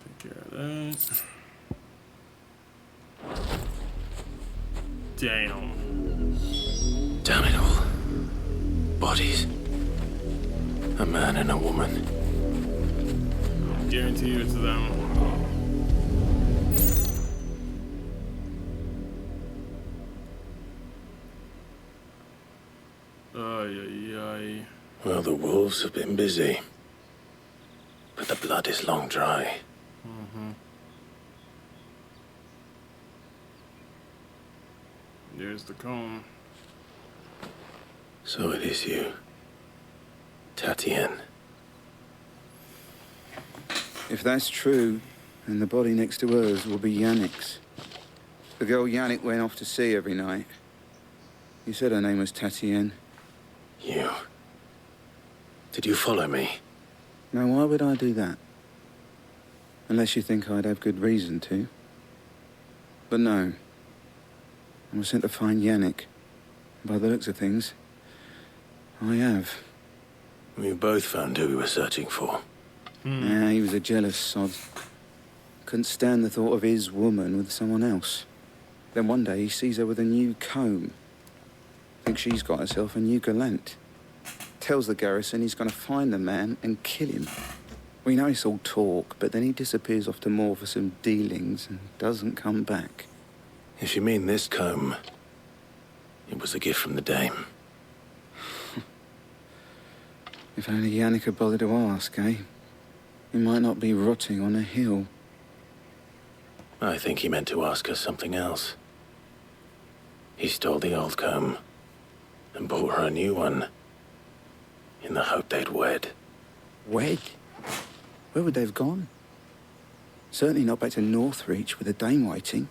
Take care of that. Damn. Damn it all. Bodies. A man and a woman. Guarantee you it's them. Ay. Well, the wolves have been busy. But the blood is long dry. There's the comb. So it is you. Tatienne. If that's true, then the body next to hers will be Yannick's. The girl Yannick went off to sea every night. You said her name was Tatienne. You. Did you follow me? Now, why would I do that? Unless you think I'd have good reason to. But no. I was sent to find Yannick. By the looks of things, I have. We both found who we were searching for. Yeah, he was a jealous sod. Couldn't stand the thought of his woman with someone else. Then one day he sees her with a new comb. Thinks she's got herself a new gallant. Tells the garrison he's going to find the man and kill him. We know it's all talk, but then he disappears off to Moor for some dealings and doesn't come back. If you mean this comb, it was a gift from the Dame. If only Yannick had bothered to ask, eh? He might not be rotting on a hill. I think he meant to ask her something else. He stole the old comb and bought her a new one in the hope they'd wed. Wed? Where would they have gone? Certainly not back to Northreach with the Dame waiting.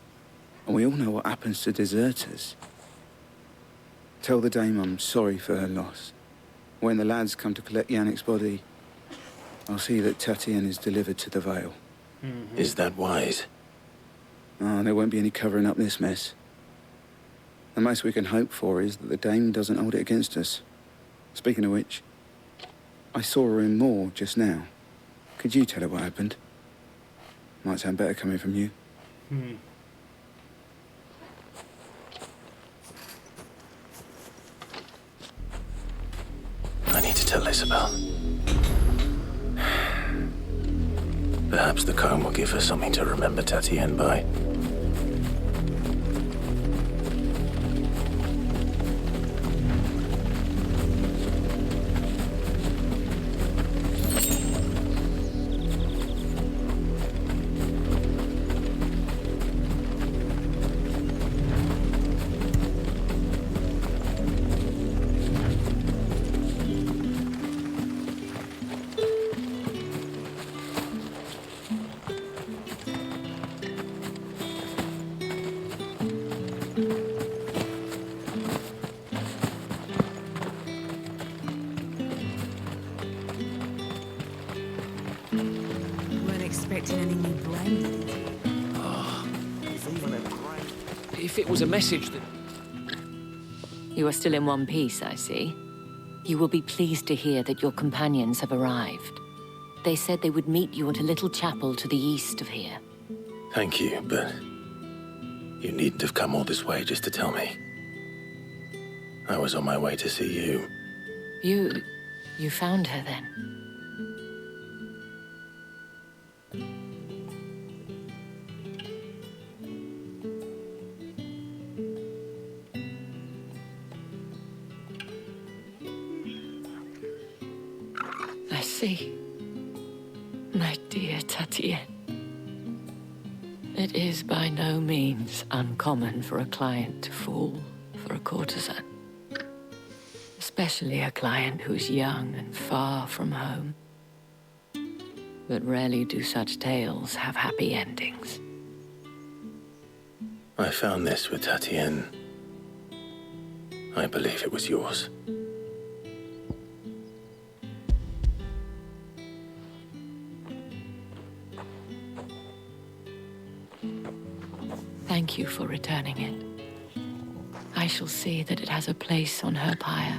And we all know what happens to deserters. Tell the Dame I'm sorry for her loss. When the lads come to collect Yannick's body, I'll see that Tatienne is delivered to the Vale. Is that wise? Oh, there won't be any covering up this mess. The most we can hope for is that the Dame doesn't hold it against us. Speaking of which, I saw her in Moor just now. Could you tell her what happened? Might sound better coming from you. I need to tell Isabel. Perhaps the comb will give her something to remember Tatienne by. expecting any new branding? If it was a message that... You are still in one piece, I see. You will be pleased to hear that your companions have arrived. They said they would meet you at a little chapel to the east of here. Thank you, but you needn't have come all this way just to tell me. I was on my way to see you. You found her then? I see. My dear Tatienne. It is by no means uncommon for a client to fall for a courtesan. Especially a client who's young and far from home. But rarely do such tales have happy endings. I found this with Tatienne. I believe it was yours. Thank you for returning it. I shall see that it has a place on her pyre.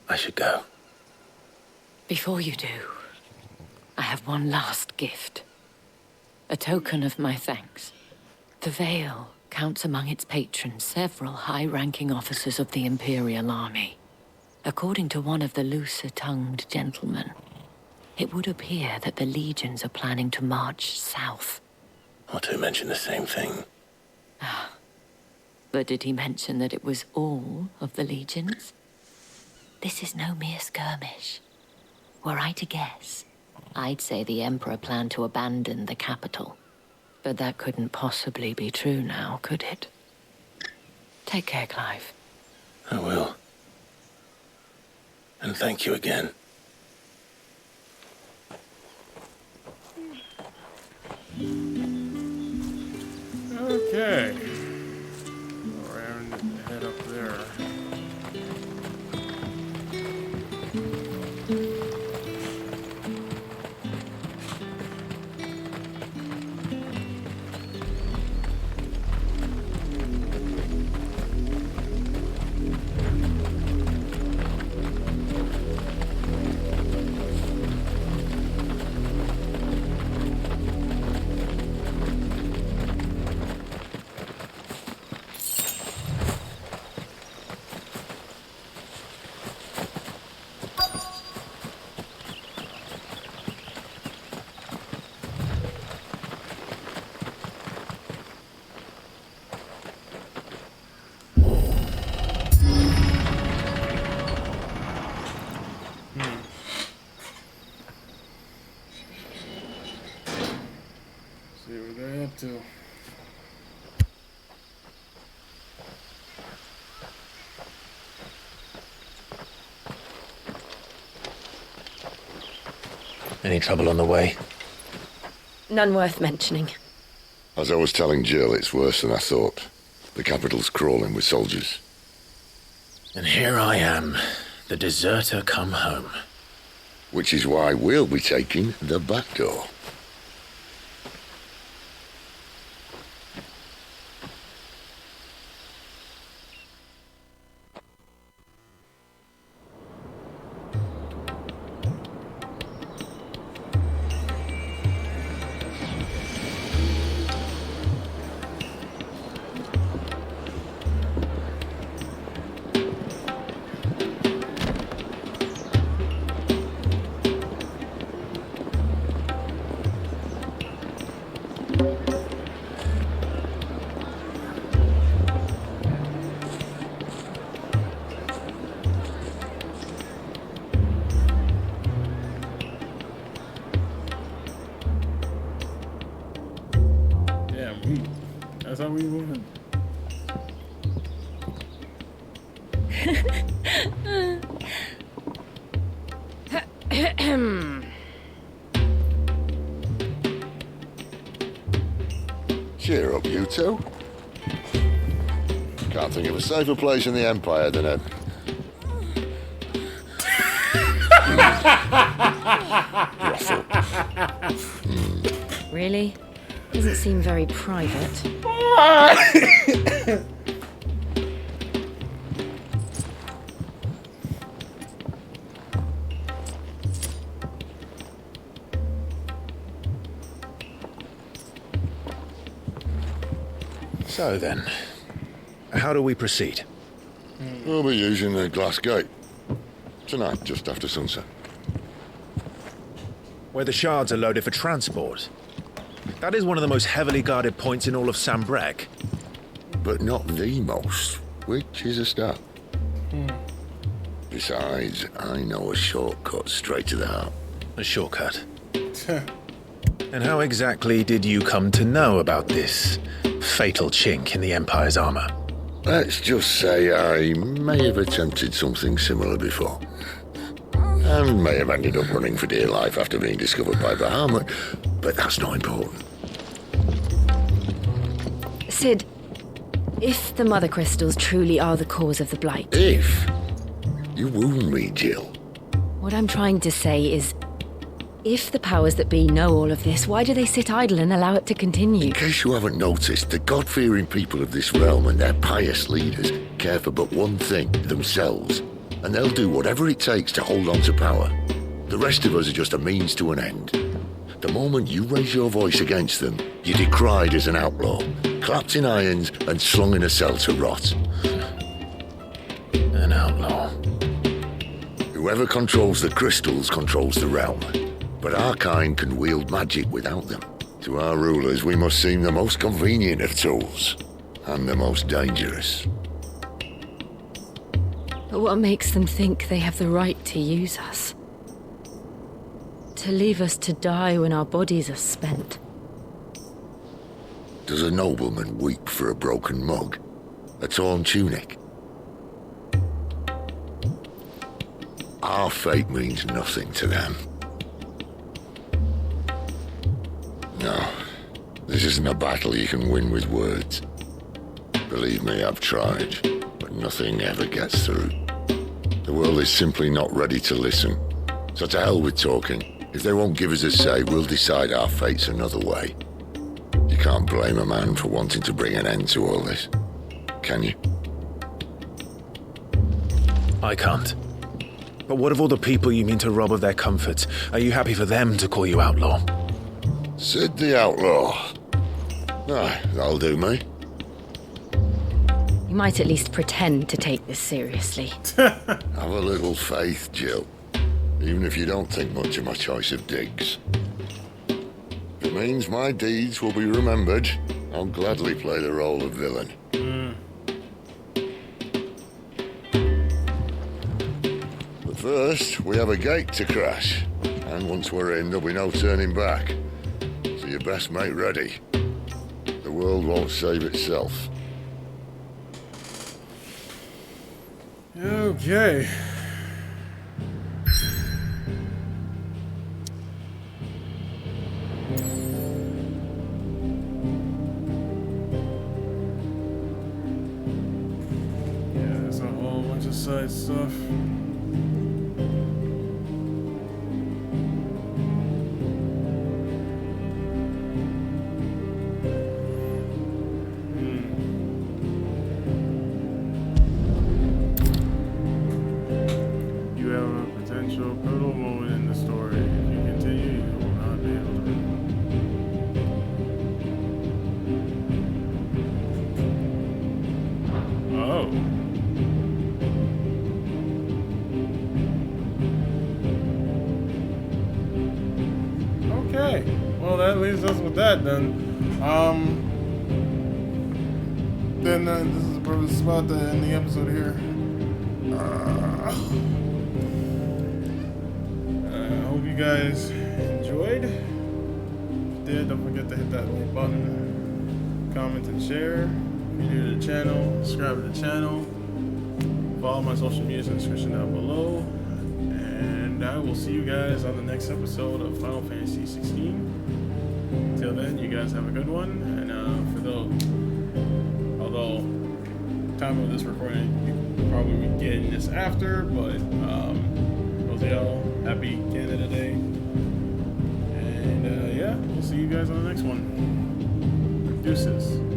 I should go. Before you do, I have one last gift. A token of my thanks. The Veil counts among its patrons several high-ranking officers of the Imperial Army. According to one of the looser-tongued gentlemen, it would appear that the legions are planning to march south. Otto mentioned the same thing. But did he mention that it was all of the legions? This is no mere skirmish. Were I to guess, I'd say the Emperor planned to abandon the capital. But that couldn't possibly be true now, could it? Take care, Clive. I will. And thank you again. Okay. Around and head up there. See what they're up to. Any trouble on the way? None worth mentioning. As I was telling Jill, it's worse than I thought. The capital's crawling with soldiers. And here I am, the deserter come home. Which is why we'll be taking the back door. That's how we win. Cheer up, you two. Can't think of a safer place in the Empire than a... brothel. Really? Doesn't seem very private. So then, how do we proceed? We'll be using the glass gate. Tonight, just after sunset. Where the shards are loaded for transport. That is one of the most heavily guarded points in all of Sambrec. But not the most, which is a start. Besides, I know a shortcut straight to the heart. A shortcut? And how exactly did you come to know about this fatal chink in the Empire's armor? Let's just say I may have attempted something similar before. And may have ended up running for dear life after being discovered by Bahamut, but that's not important. Sid, if the Mother Crystals truly are the cause of the Blight... If? You wound me, Jill. What I'm trying to say is, if the powers that be know all of this, why do they sit idle and allow it to continue? In case you haven't noticed, the God-fearing people of this realm and their pious leaders care for but one thing, themselves. And they'll do whatever it takes to hold on to power. The rest of us are just a means to an end. The moment you raise your voice against them, you're decried as an outlaw, clapped in irons and slung in a cell to rot. An outlaw. Whoever controls the crystals controls the realm. But our kind can wield magic without them. To our rulers, we must seem the most convenient of tools, and the most dangerous. But what makes them think they have the right to use us? To leave us to die when our bodies are spent? Does a nobleman weep for a broken mug? A torn tunic? Our fate means nothing to them. No, this isn't a battle you can win with words. Believe me, I've tried, but nothing ever gets through. The world is simply not ready to listen. So to hell with talking. If they won't give us a say, we'll decide our fates another way. You can't blame a man for wanting to bring an end to all this, can you? I can't. But what of all the people you mean to rob of their comforts? Are you happy for them to call you outlaw? Sid the outlaw. Aye, that'll do me. You might at least pretend to take this seriously. Have a little faith, Jill. Even if you don't think much of my choice of digs. If it means my deeds will be remembered, I'll gladly play the role of villain. But first, we have a gate to crash. And once we're in, there'll be no turning back. So you best make ready. The world won't save itself. Okay. Yeah, there's a whole bunch of side stuff. Okay, well that leaves us with that then. This is the perfect spot to end the episode here. I hope you guys enjoyed. If you did, don't forget to hit that like button, comment and share. If you're new to the channel, subscribe to the channel. Follow my social media in the description down below. And I will see you guys on the next episode of Final Fantasy XVI. Till then, you guys have a good one, and for those, although time of this recording, you can probably be getting this after, but those y'all, happy Canada Day. And yeah, we'll see you guys on the next one. Deuces.